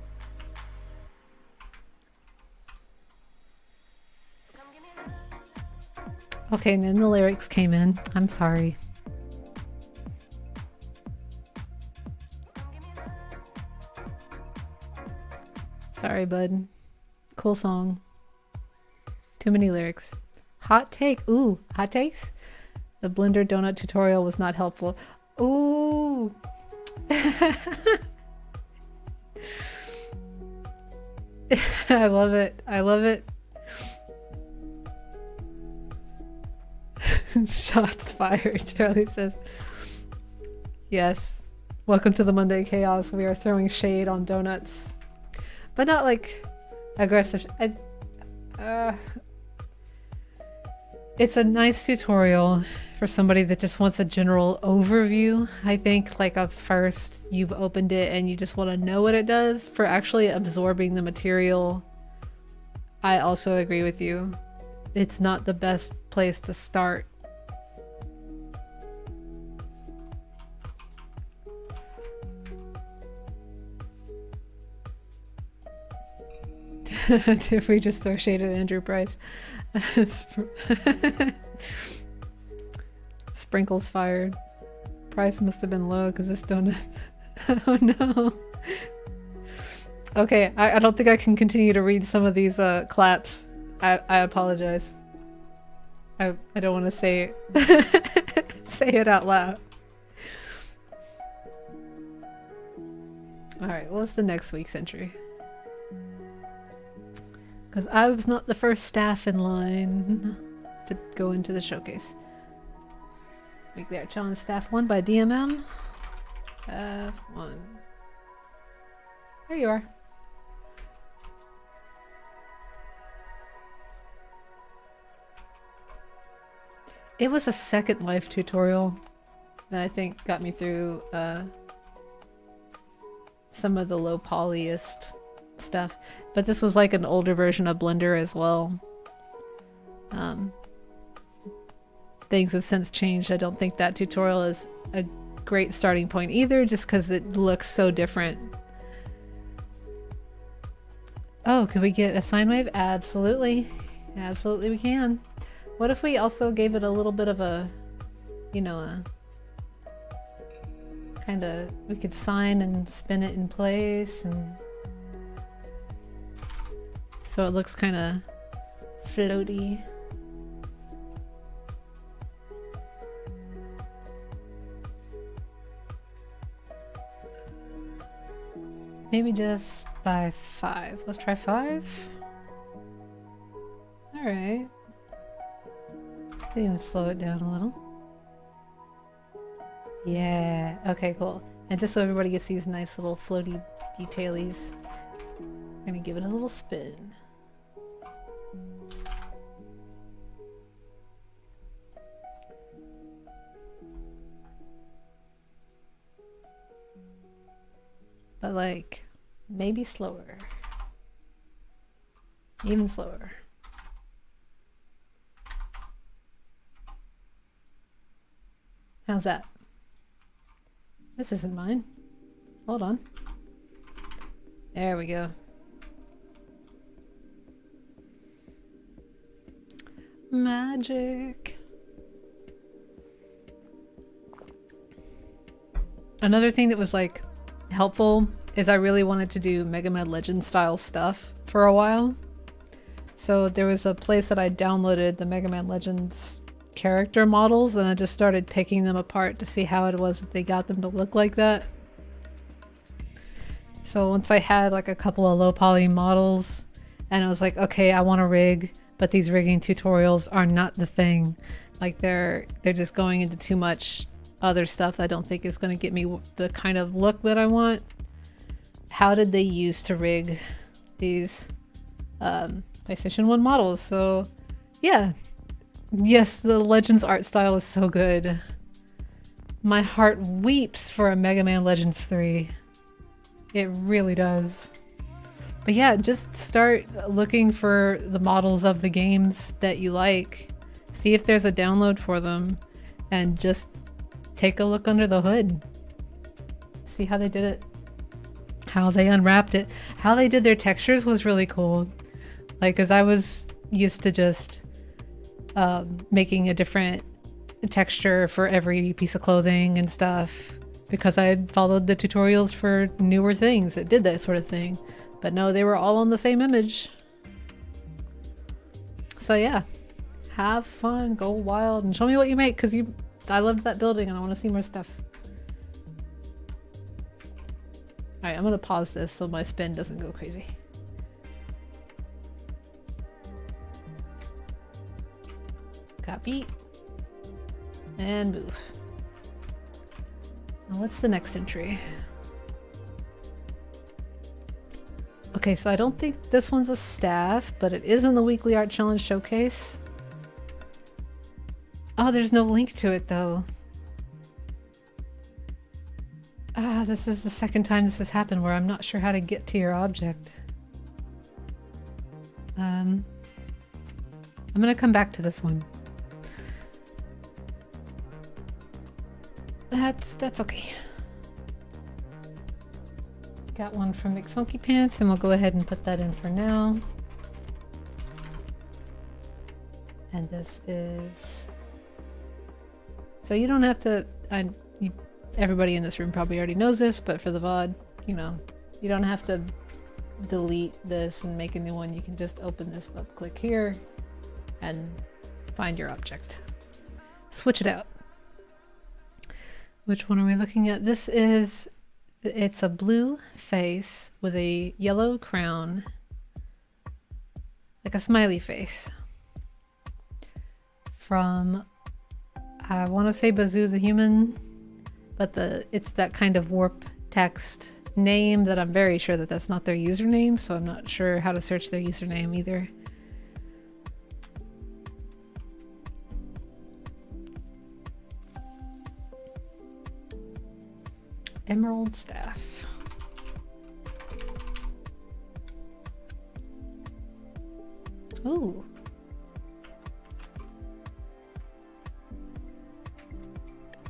Okay, and then the lyrics came in. I'm sorry. Sorry, bud. Cool song. Too many lyrics. Hot take. Ooh, hot takes? The Blender donut tutorial was not helpful. Ooh. I love it. I love it. Shots fired, Charlie says. Yes. Welcome to the Monday Chaos. We are throwing shade on donuts. But not like aggressive. It's a nice tutorial for somebody that just wants a general overview. I think like a first you've opened it and you just want to know what it does. For actually absorbing the material, I also agree with you. It's not the best place to start. If we just throw shade at Andrew Price. Sprinkles fired. Price must have been low because this donut. Oh no. Okay, I don't think I can continue to read some of these claps. I apologize. I don't want to say it. Say it out loud. Alright, what's the next week's entry? Because I was not the first staff in line to go into the showcase. Weekly Art Challenge Staff 1 by DMM. Staff 1. There you are. It was a Second Life tutorial that I think got me through some of the low polyest stuff, but this was like an older version of Blender as well. Things have since changed. I don't think that tutorial is a great starting point either, just because it looks so different. Oh, could we get a sine wave? Absolutely. Absolutely we can. What if we also gave it a little bit of a, you know, a kind of, we could sine and spin it in place, and so it looks kind of floaty. Maybe just by 5. Let's try 5. Alright. Even slow it down a little. Yeah, okay, cool. And just so everybody gets these nice little floaty detailies, I'm gonna give it a little spin. But like, maybe slower. Even slower. How's that? This isn't mine. Hold on. There we go. Magic. Another thing that was like helpful is I really wanted to do Mega Man Legends style stuff for a while. So there was a place that I downloaded the Mega Man Legends character models, and I just started picking them apart to see how it was that they got them to look like that. So once I had like a couple of low poly models and I was like, okay, I want to rig, but these rigging tutorials are not the thing. Like they're just going into too much other stuff that I don't think is going to get me the kind of look that I want. How did they use to rig these PlayStation 1 models? So yeah, yes, the Legends art style is so good. My heart weeps for a Mega Man Legends 3. It really does. But yeah, just start looking for the models of the games that you like. See if there's a download for them and just take a look under the hood. See how they did it. How they unwrapped it. How they did their textures was really cool. Like, cause I was used to just making a different texture for every piece of clothing and stuff, because I had followed the tutorials for newer things that did that sort of thing. But no, they were all on the same image. So yeah, have fun, go wild, and show me what you make, because I loved that building and I want to see more stuff. Alright, I'm gonna pause this so my spin doesn't go crazy. Copy. And move. Now what's the next entry? Okay, so I don't think this one's a staff, but it is in the Weekly Art Challenge Showcase. Oh, there's no link to it though. Ah, this is the second time this has happened where I'm not sure how to get to your object. I'm gonna come back to this one. That's okay. Got one from McFunky Pants, and we'll go ahead and put that in for now. And this is... So you don't have to... everybody in this room probably already knows this, but for the VOD, you know, you don't have to delete this and make a new one. You can just open this up, click here, and find your object. Switch it out. Which one are we looking at? This is... It's a blue face with a yellow crown, like a smiley face. From, I want to say Bazoo the Human, but it's that kind of warp text name that I'm very sure that that's not their username, so I'm not sure how to search their username either. Emerald staff. Ooh.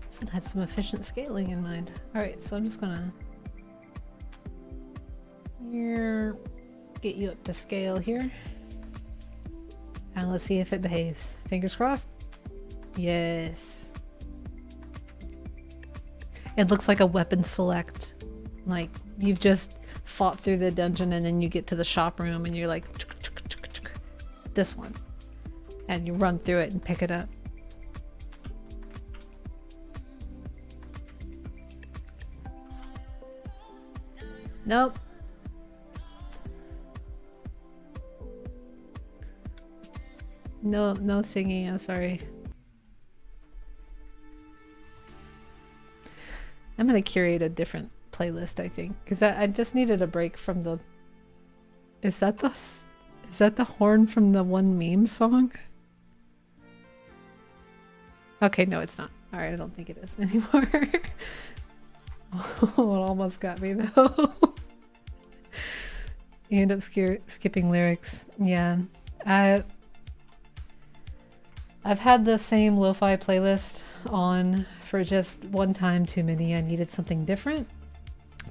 This one had some efficient scaling in mind. Alright, so I'm just gonna get you up to scale here. And let's see if it behaves. Fingers crossed. Yes. It looks like a weapon select. Like you've just fought through the dungeon and then you get to the shop room and you're like, this one. And you run through it and pick it up. Nope. No singing, I'm sorry. I'm gonna curate a different playlist, I think, because I just needed a break from the... Is that the horn from the one meme song? Okay, no, it's not. Alright, I don't think it is anymore. Oh, it almost got me though. You end up skipping lyrics. Yeah. I've had the same lo-fi playlist on for just one time too many. I needed something different,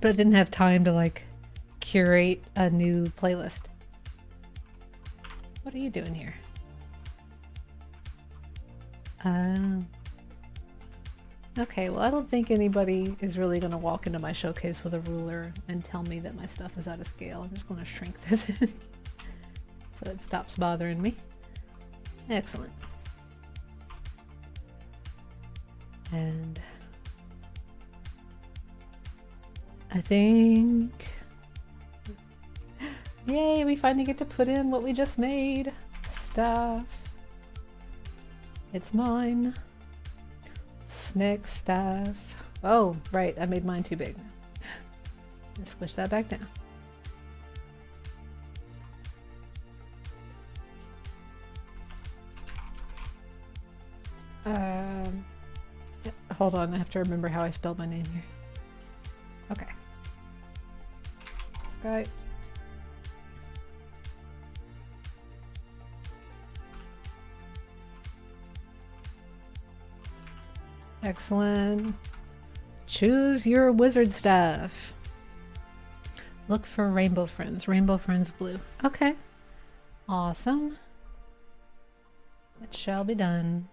but I didn't have time to like curate a new playlist. What are you doing here? Okay, well, I don't think anybody is really going to walk into my showcase with a ruler and tell me that my stuff is out of scale. I'm just going to shrink this in so it stops bothering me. Excellent. And I think, yay, we finally get to put in what we just made. Stuff. It's mine. Snick stuff. Oh, right, I made mine too big. Let's squish that back down. Hold on, I have to remember how I spelled my name here. Okay. This guy. Excellent. Choose your wizard staff. Look for rainbow friends. Rainbow friends blue. Okay. Awesome. It shall be done.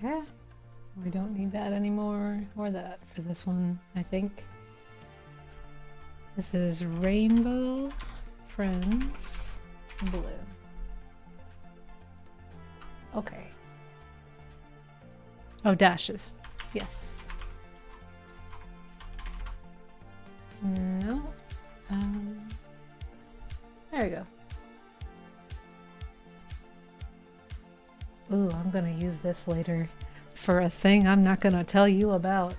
Okay, we don't need that anymore, or that for this one, I think. This is Rainbow Friends Blue. Okay. Oh, dashes. Yes. No. There we go. Ooh, I'm gonna use this later for a thing I'm not gonna tell you about.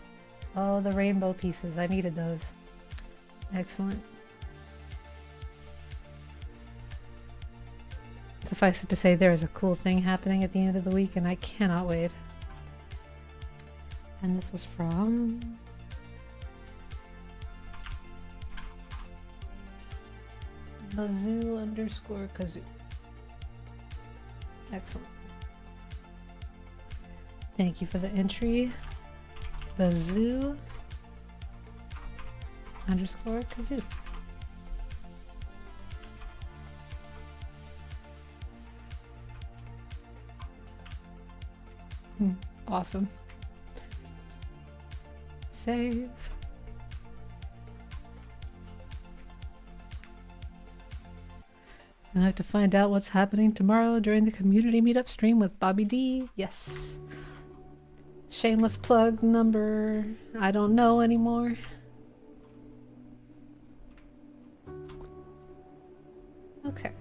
Oh, the rainbow pieces. I needed those. Excellent. Suffice it to say, there is a cool thing happening at the end of the week, and I cannot wait. And this was from... Bazoo_Kazoo. Excellent. Thank you for the entry. Bazoo_Kazoo. Awesome. Save. I have to find out what's happening tomorrow during the community meetup stream with Bobby D. Yes. Shameless plug number, I don't know anymore. Okay.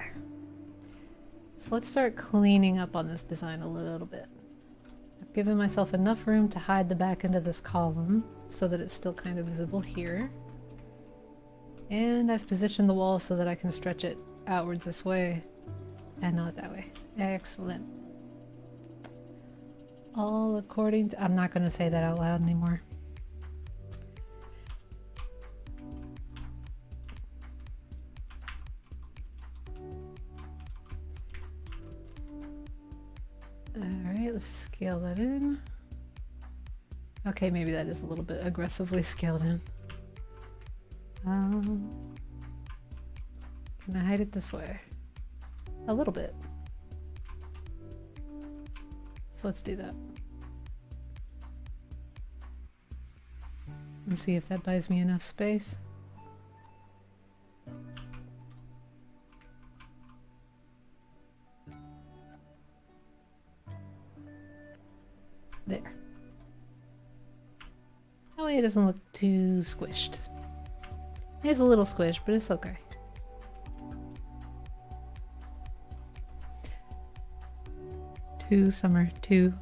So let's start cleaning up on this design a little bit. I've given myself enough room to hide the back end of this column so that it's still kind of visible here. And I've positioned the wall so that I can stretch it outwards this way and not that way. Excellent. All according to... I'm not going to say that out loud anymore. Alright, let's scale that in. Okay, maybe that is a little bit aggressively scaled in. Can I hide it this way? A little bit. So let's do that. And see if that buys me enough space. There. That way it doesn't look too squished. It's a little squished, but it's okay. Summer 2.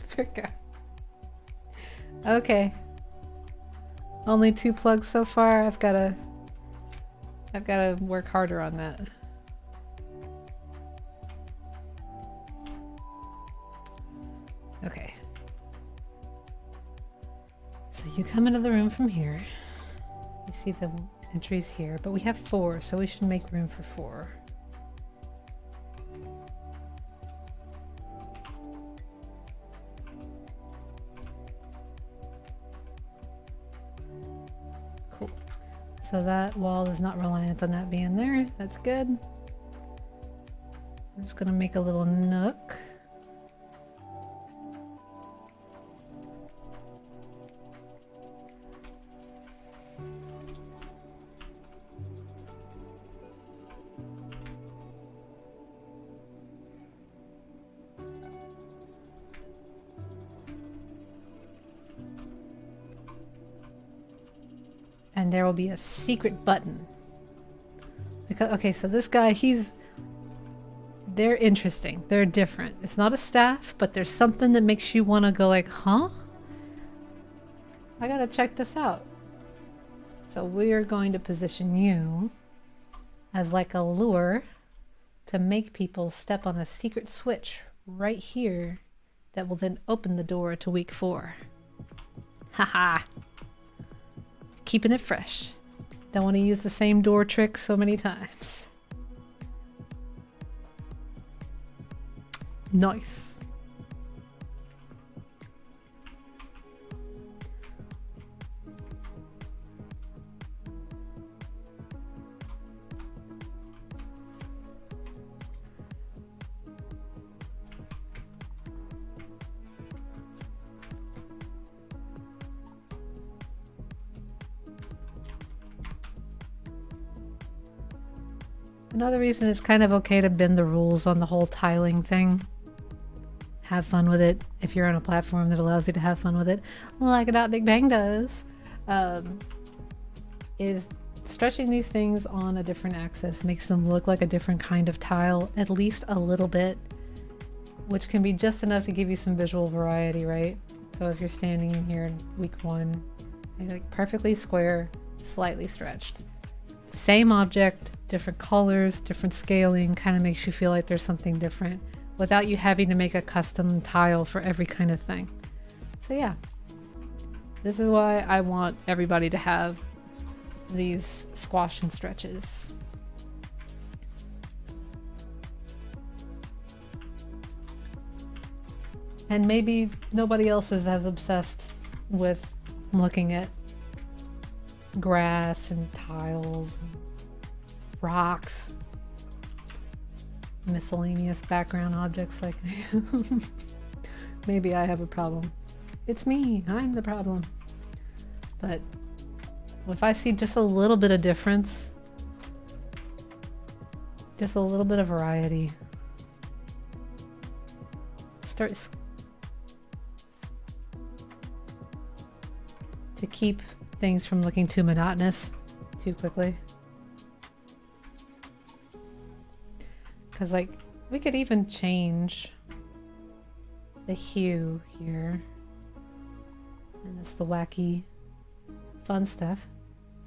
Forgot. Okay. Only 2 plugs so far. I've gotta work harder on that. Okay. So you come into the room from here. You see the entries here, but we have 4, so we should make room for 4. Cool. So that wall is not reliant on that being there. That's good. I'm just gonna make a little nook. And there will be a secret button. Because, okay, so this guy, they're interesting. They're different. It's not a staff, but there's something that makes you want to go like, huh? I gotta check this out. So we're going to position you as like a lure to make people step on a secret switch right here that will then open the door to week 4. Haha. Keeping it fresh. Don't want to use the same door trick so many times. Nice. Another reason it's kind of okay to bend the rules on the whole tiling thing. Have fun with it if you're on a platform that allows you to have fun with it, like Big Bang does. Is stretching these things on a different axis makes them look like a different kind of tile, at least a little bit, which can be just enough to give you some visual variety, right? So if you're standing in here in week 1, you're like perfectly square, slightly stretched. Same object, different colors, different scaling, kind of makes you feel like there's something different without you having to make a custom tile for every kind of thing. So yeah, this is why I want everybody to have these squash and stretches. And maybe nobody else is as obsessed with looking at grass and tiles and rocks, miscellaneous background objects like maybe I have a problem. It's me, I'm the problem. But if I see just a little bit of difference, just a little bit of variety, starts to keep things from looking too monotonous too quickly. Because like we could even change the hue here, and it's the wacky fun stuff.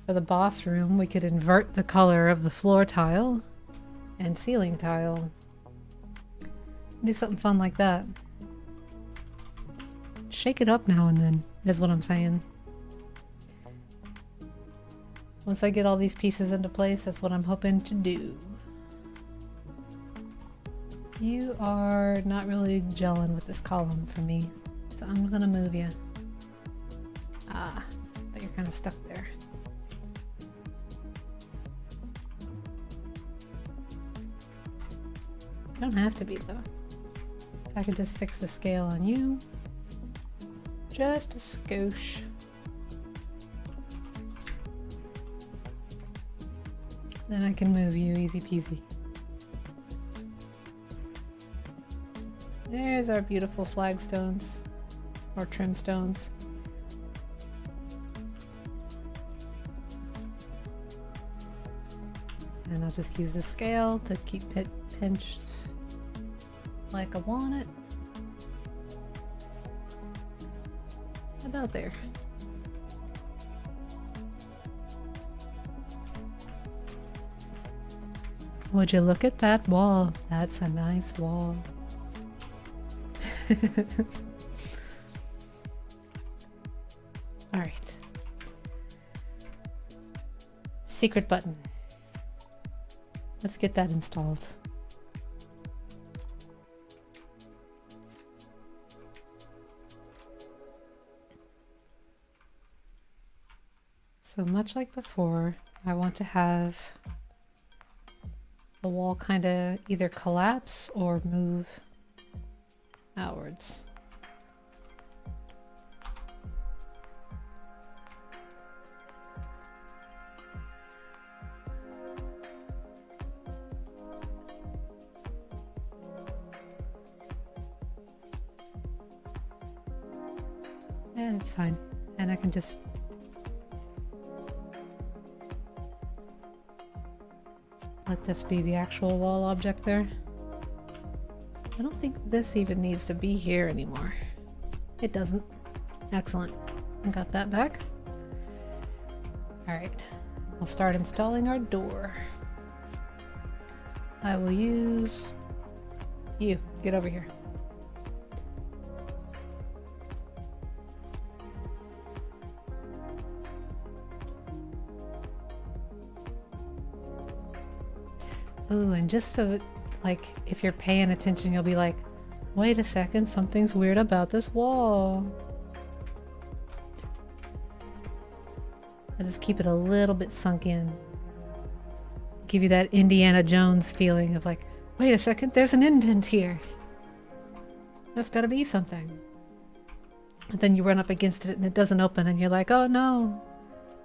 For the boss room, we could invert the color of the floor tile and ceiling tile. Do something fun like that. Shake it up now and then, is what I'm saying. Once I get all these pieces into place, that's what I'm hoping to do. You are not really gelling with this column for me, so I'm gonna move you. Ah, but you're kind of stuck there. You don't have to be though. If I could just fix the scale on you. Just a skosh. Then I can move you easy peasy. There's our beautiful flagstones, or trim stones. And I'll just use the scale to keep it pinched like I want it. About there. Would you look at that wall? That's a nice wall. All right. Secret button. Let's get that installed. So much like before, I want to have the wall kind of either collapse or move outwards. And it's fine. And I can just let this be the actual wall object there. I don't think this even needs to be here anymore. It doesn't. Excellent. I got that back. All right, we'll start installing our door. I will use you. Get over here. Ooh, and just so, like, if you're paying attention, you'll be like, wait a second, something's weird about this wall. I just keep it a little bit sunk in. Give you that Indiana Jones feeling of like, wait a second, there's an indent here. That's gotta be something. But then you run up against it and it doesn't open and you're like, oh no.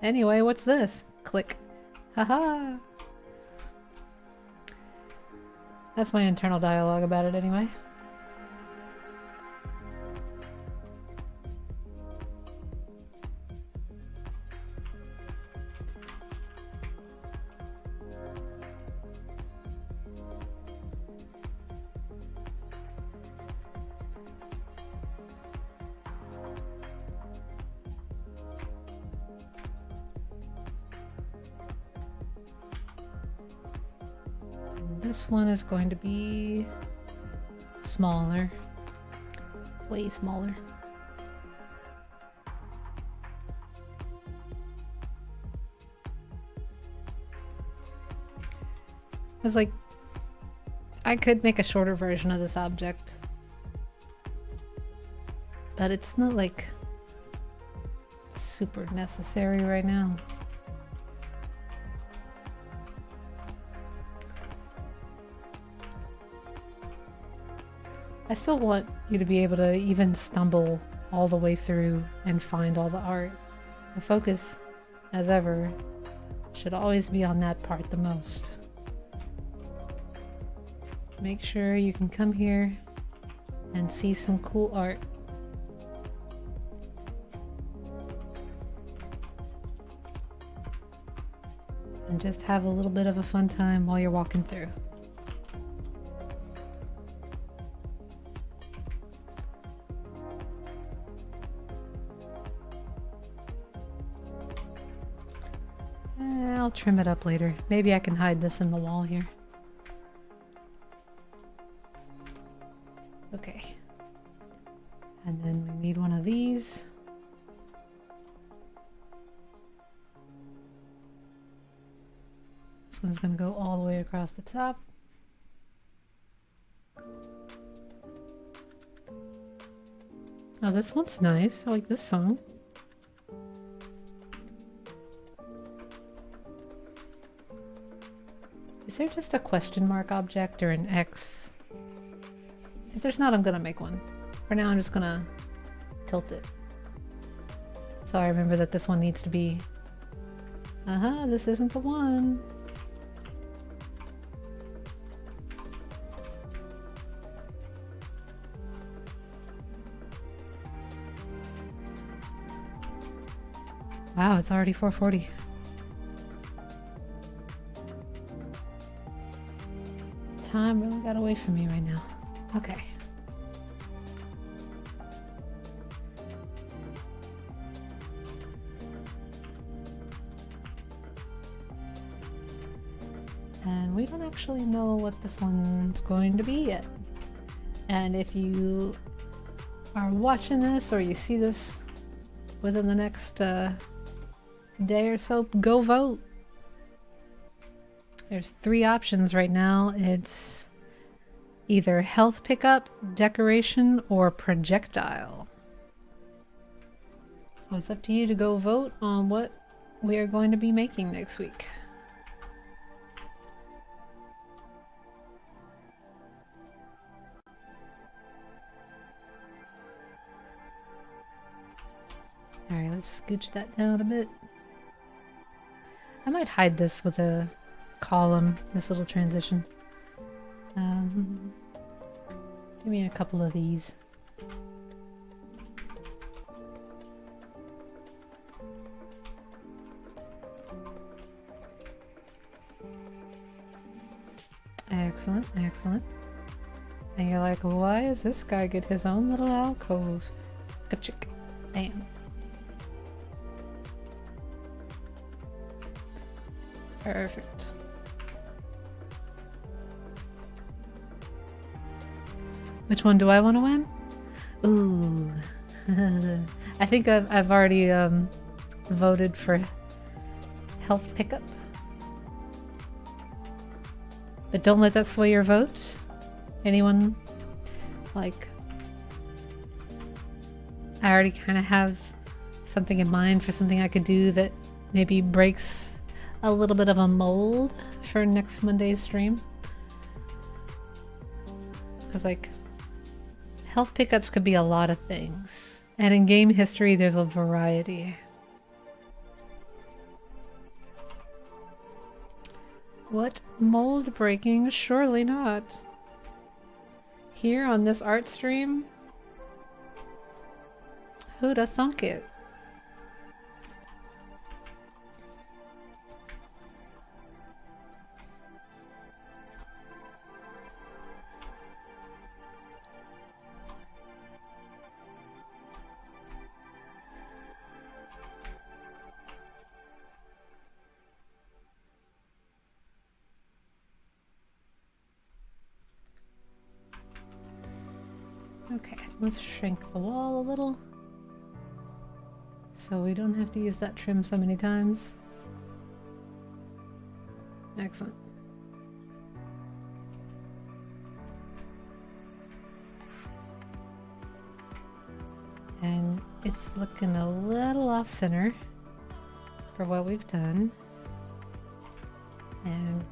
Anyway, what's this? Click. Haha. That's my internal dialogue about it anyway. This one is going to be smaller, way smaller. It's like, I could make a shorter version of this object, but it's not like super necessary right now. I still want you to be able to even stumble all the way through and find all the art. The focus, as ever, should always be on that part the most. Make sure you can come here and see some cool art. And just have a little bit of a fun time while you're walking through. I'll trim it up later. Maybe I can hide this in the wall here. Okay. And then we need one of these. This one's going to go all the way across the top. Oh, this one's nice. I like this song. Is there just a question mark object or an X? If there's not, I'm gonna make one. For now, I'm just gonna tilt it. So I remember that this one needs to be... this isn't the one. Wow, it's already 4:40. Time really got away from me right now. Okay. And we don't actually know what this one's going to be yet. And if you are watching this or you see this within the next day or so, go vote. There's 3 options right now. It's either health pickup, decoration, or projectile. So it's up to you to go vote on what we are going to be making next week. Alright, let's scooch that down a bit. I might hide this with a column, this little transition. Give me a couple of these. Excellent, excellent. And you're like, why does this guy get his own little alcove? Ka-chick. Bam. Perfect. Which one do I want to win? Ooh. I think I've already voted for health pickup. But don't let that sway your vote. Anyone? Like, I already kind of have something in mind for something I could do that maybe breaks a little bit of a mold for next Monday's stream. Because, like, health pickups could be a lot of things. And in game history, there's a variety. What? Mold breaking? Surely not. Here on this art stream? Who'da thunk it? Okay, let's shrink the wall a little so we don't have to use that trim so many times. Excellent. And it's looking a little off center for what we've done. And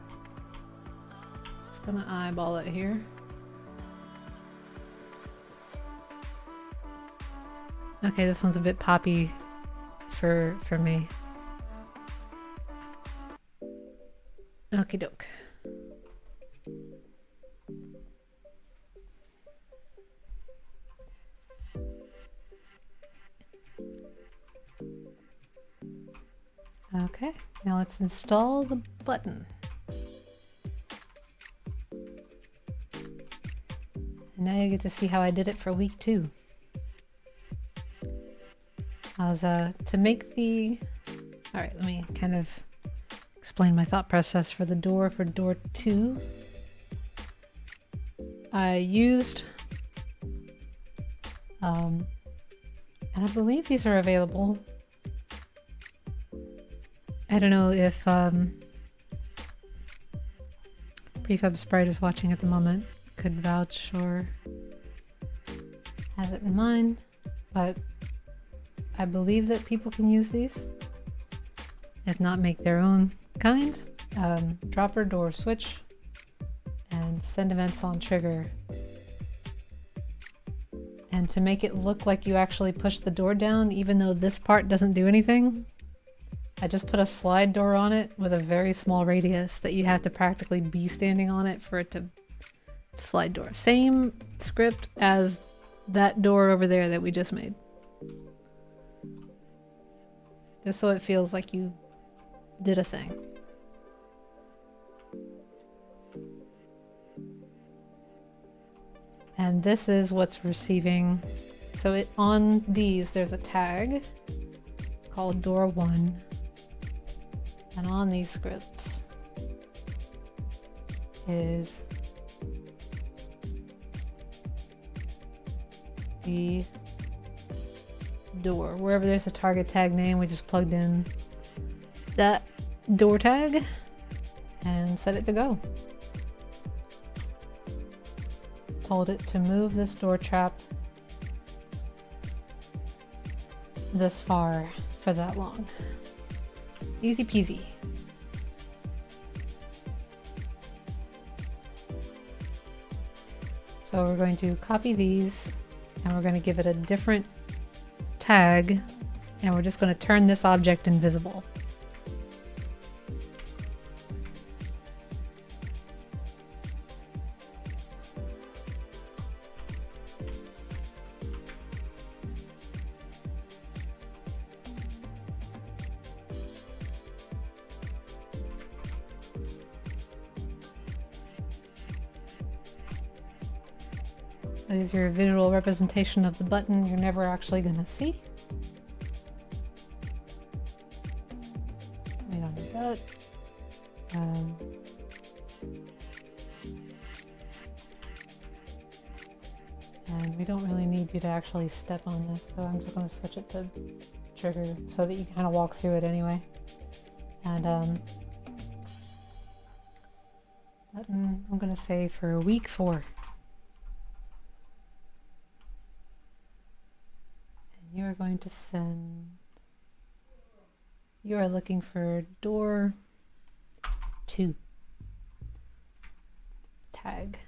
it's gonna eyeball it here. Okay, this one's a bit poppy for me. Okie doke. Okay, now let's install the button. And now you get to see how I did it for week 2. To make the... Alright, let me kind of explain my thought process for the door for door 2. I used... and I believe these are available. I don't know if Prefab Sprite is watching at the moment, could vouch or has it in mind, but I believe that people can use these, if not make their own kind. Dropper, door, switch, and send events on trigger. And to make it look like you actually push the door down, even though this part doesn't do anything, I just put a slide door on it with a very small radius that you have to practically be standing on it for it to slide door. Same script as that door over there that we just made. Just so it feels like you did a thing. And this is what's receiving. So it on these, there's a tag called door 1. And on these scripts, is the door. Wherever there's a target tag name, we just plugged in that door tag and set it to go. Told it to move this door trap this far for that long. Easy peasy. So we're going to copy these and we're going to give it a different tag, and we're just going to turn this object invisible. That is your visual representation of the button you're never actually going to see. We don't need that. And we don't really need you to actually step on this, so I'm just going to switch it to trigger so that you kind of walk through it anyway. And button, I'm going to say for week 4. You are going to send, you are looking for door 2 tag.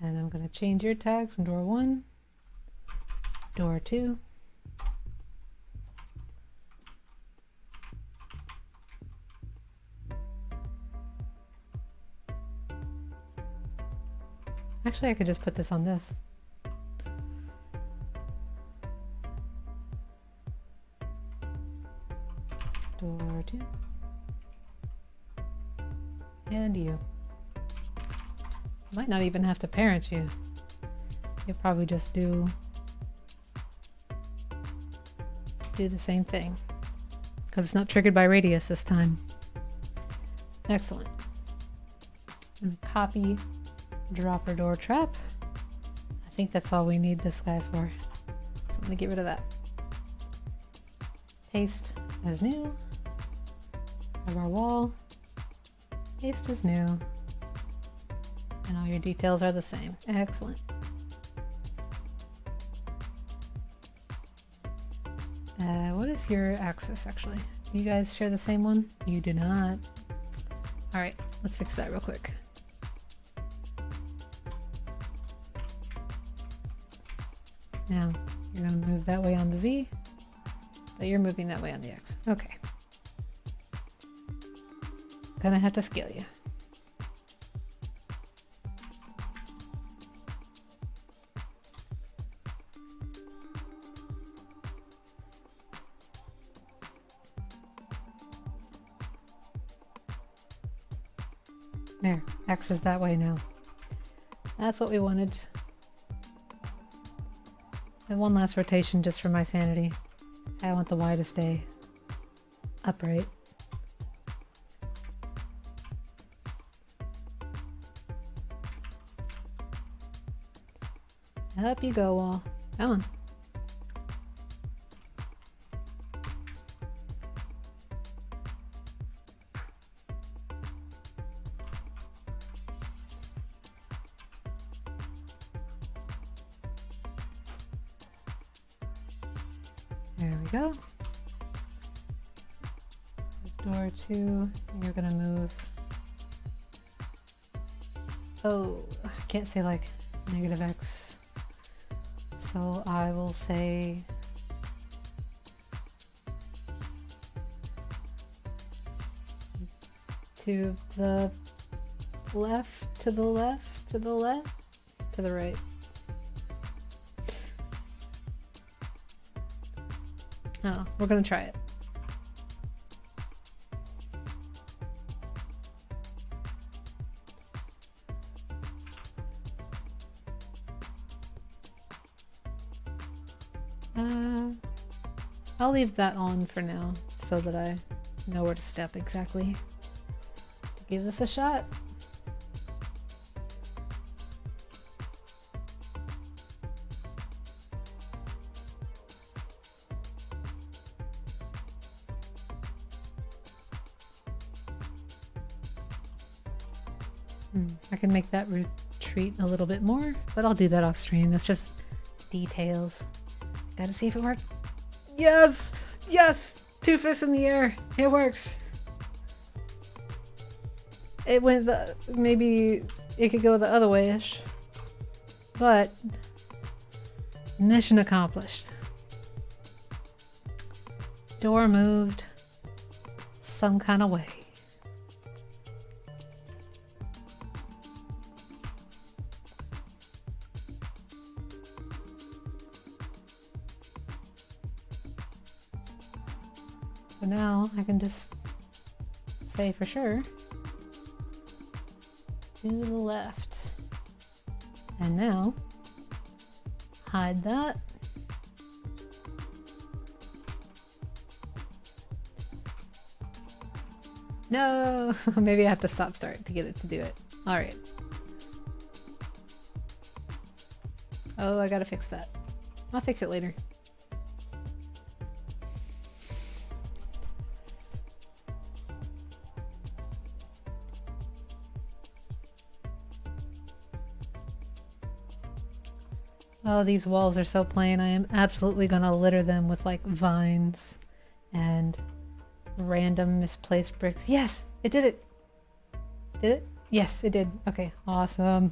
And I'm going to change your tag from door 1, door 2. Actually, I could just put this on this. Door 2. And you. Might not even have to parent you. You'll probably just do the same thing. Because it's not triggered by radius this time. Excellent. And copy dropper door trap. I think that's all we need this guy for. So I'm gonna get rid of that. Paste as new. Of our wall. Paste as new. And all your details are the same. Excellent. What is your axis actually? You guys share the same one? You do not. Alright, let's fix that real quick. Now, you're going to move that way on the Z, but you're moving that way on the X. Okay. Gonna have to scale you. There, X is that way now. That's what we wanted. And one last rotation just for my sanity. I want the Y to stay upright. Up you go, wall. Come on. There we go. Door 2, you're gonna move. Oh, I can't say like negative X. So I will say to the left, to the left, to the left, to the right. I don't know, we're gonna try it. I'll leave that on for now so that I know where to step exactly. Give this a shot. I can make that retreat a little bit more, but I'll do that off stream. That's just details. Gotta see if it worked. Yes! Yes! 2 fists in the air. It works. It went maybe it could go the other way-ish. But mission accomplished. Door moved some kind of way. So now I can just say for sure to the left. And now hide that. No, maybe I have to stop start to get it to do it. All right. Oh, I gotta fix that. I'll fix it later. Oh, these walls are so plain. I am absolutely gonna litter them with like vines and random misplaced bricks. Yes, it did it. Did it? Yes, it did. Okay, awesome.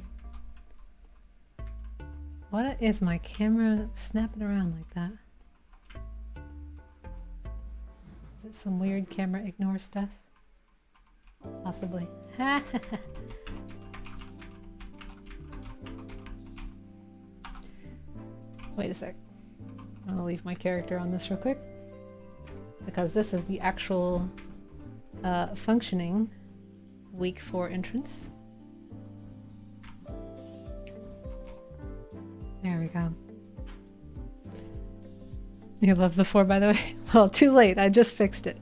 What is my camera snapping around like that? Is it some weird camera ignore stuff? Possibly. Wait a sec. I'm gonna leave my character on this real quick because this is the actual functioning week 4 entrance. There we go. You love the 4, by the way? Well, too late. I just fixed it.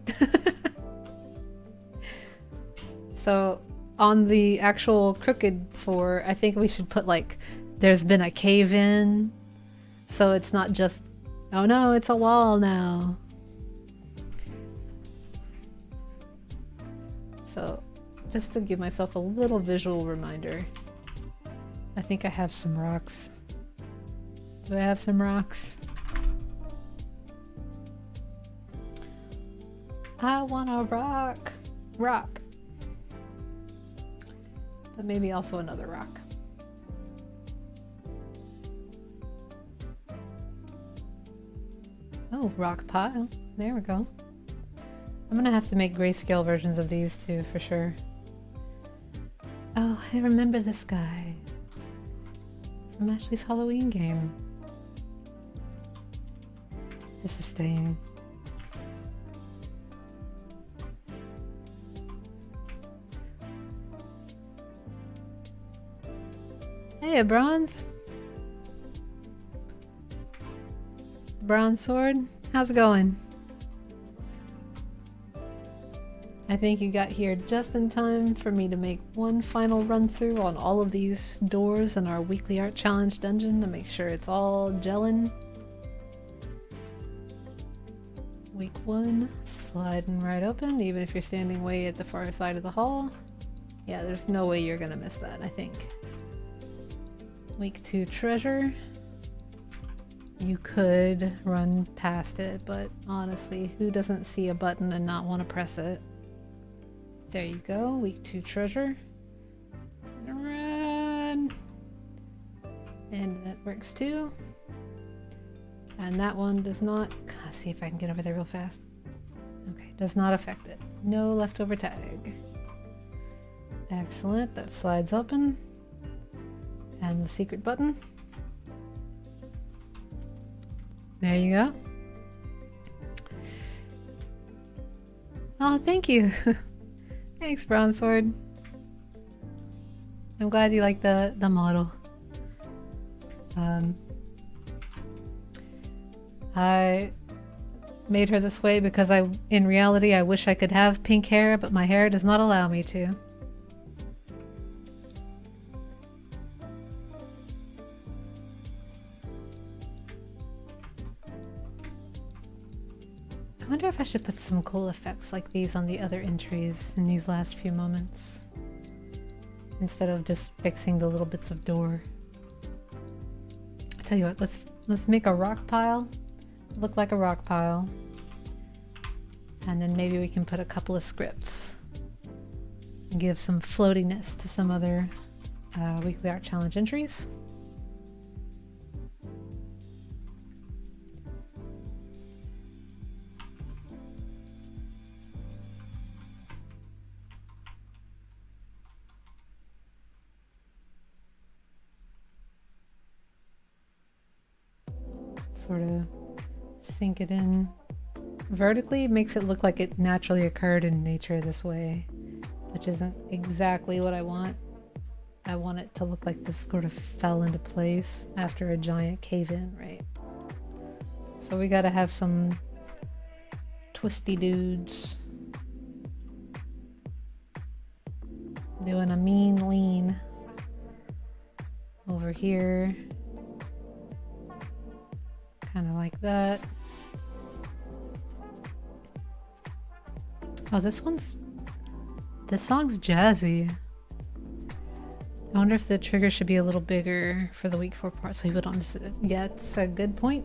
So on the actual crooked 4, I think we should put like, there's been a cave in. So it's not just, oh no, it's a wall now. So just to give myself a little visual reminder, I think I have some rocks. Do I have some rocks? I want a rock. Rock. But maybe also another rock. Oh, rock pile. There we go. I'm gonna have to make grayscale versions of these too, for sure. Oh, I remember this guy from Ashley's Halloween game. This is staying. Hey, a bronze. Bronze sword, how's it going? I think you got here just in time for me to make one final run through on all of these doors in our weekly art challenge dungeon to make sure it's all gelling. Week 1, sliding right open, even if you're standing way at the far side of the hall. Yeah, there's no way you're gonna miss that, I think. Week 2, treasure. You could run past it, but honestly, who doesn't see a button and not want to press it? There you go, week 2 treasure. Run! And that works too. And that one does not, let's see if I can get over there real fast. Okay, does not affect it. No leftover tag. Excellent, that slides open. And the secret button. There you go. Oh, thank you. Thanks, Bronze Sword. I'm glad you like the model. made her this way because in reality, I wish I could have pink hair, but my hair does not allow me to. I wonder if I should put some cool effects like these on the other entries in these last few moments, instead of just fixing the little bits of door. I tell you what, let's make a rock pile look like a rock pile, and then maybe we can put a couple of scripts and give some floatiness to some other weekly art challenge entries. Sort of sink it in vertically. It makes it look like it naturally occurred in nature this way, which isn't exactly what I want. I want it to look like this sort of fell into place after a giant cave-in, right? So we gotta have some twisty dudes doing a mean lean over here. Kind of like that. Oh, this song's jazzy. I wonder if the trigger should be a little bigger for the week 4 part so people don't miss it. Yeah, it's a good point.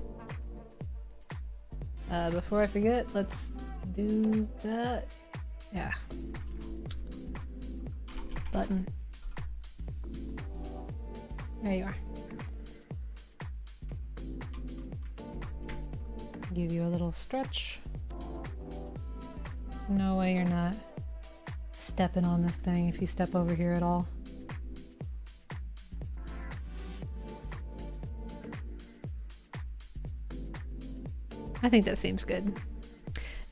Before I forget, let's do that. Yeah. Button. There you are. Give you a little stretch. No way you're not stepping on this thing if you step over here at all. I think that seems good.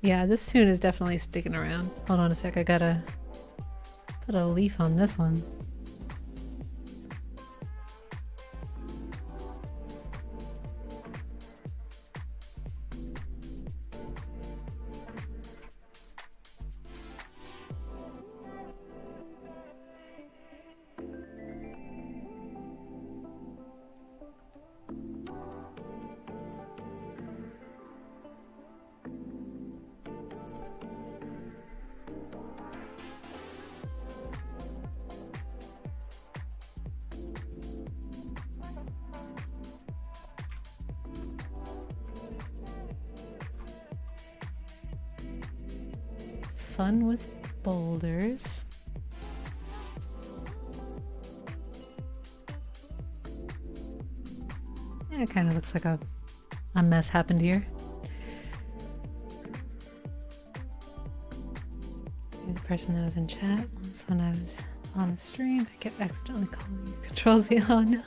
Yeah, this tune is definitely sticking around. Hold on a sec, I gotta put a leaf on this one. Fun with boulders. Yeah, it kind of looks like a mess happened here. The person that was in chat once when I was on a stream, I kept accidentally calling you Control Z. Oh no.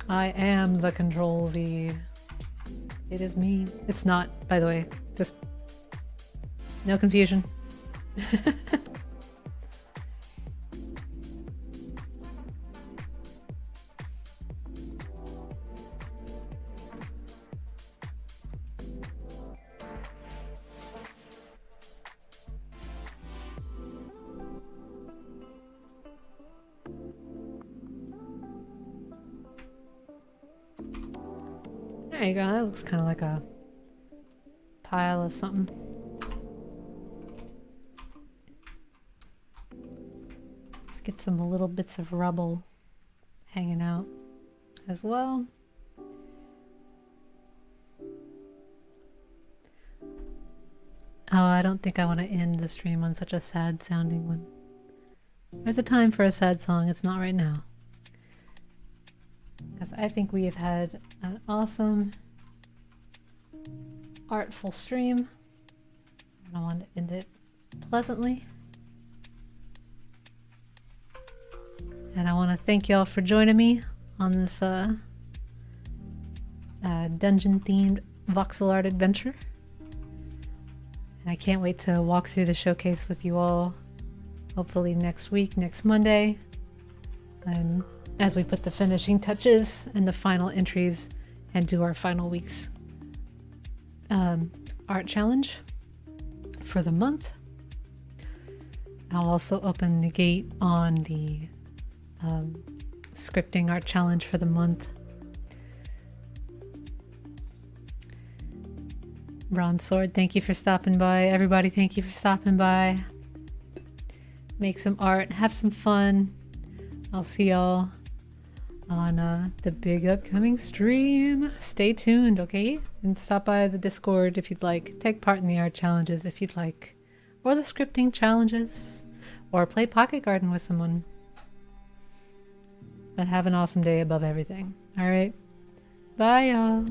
I am the Control Z. It is me. It's not, by the way. Just no confusion. There you go, that looks kind of like a pile of something. Let's get some little bits of rubble hanging out as well. Oh, I don't think I want to end the stream on such a sad sounding one. There's a time for a sad song, it's not right now. Because I think we have had an awesome, artful stream. And I want to end it pleasantly. And I want to thank y'all for joining me on this dungeon-themed voxel art adventure. And I can't wait to walk through the showcase with you all, hopefully next week, next Monday. And as we put the finishing touches and the final entries and do our final week's art challenge for the month. I'll also open the gate on the scripting art challenge for the month. Ron Sword, thank you for stopping by. Everybody, thank you for stopping by. Make some art, have some fun. I'll see y'all on the big upcoming stream. Stay tuned, okay? And stop by the Discord if you'd like. Take part in the art challenges if you'd like. Or the scripting challenges. Or play Pocket Garden with someone. But have an awesome day above everything. Alright? Bye, y'all.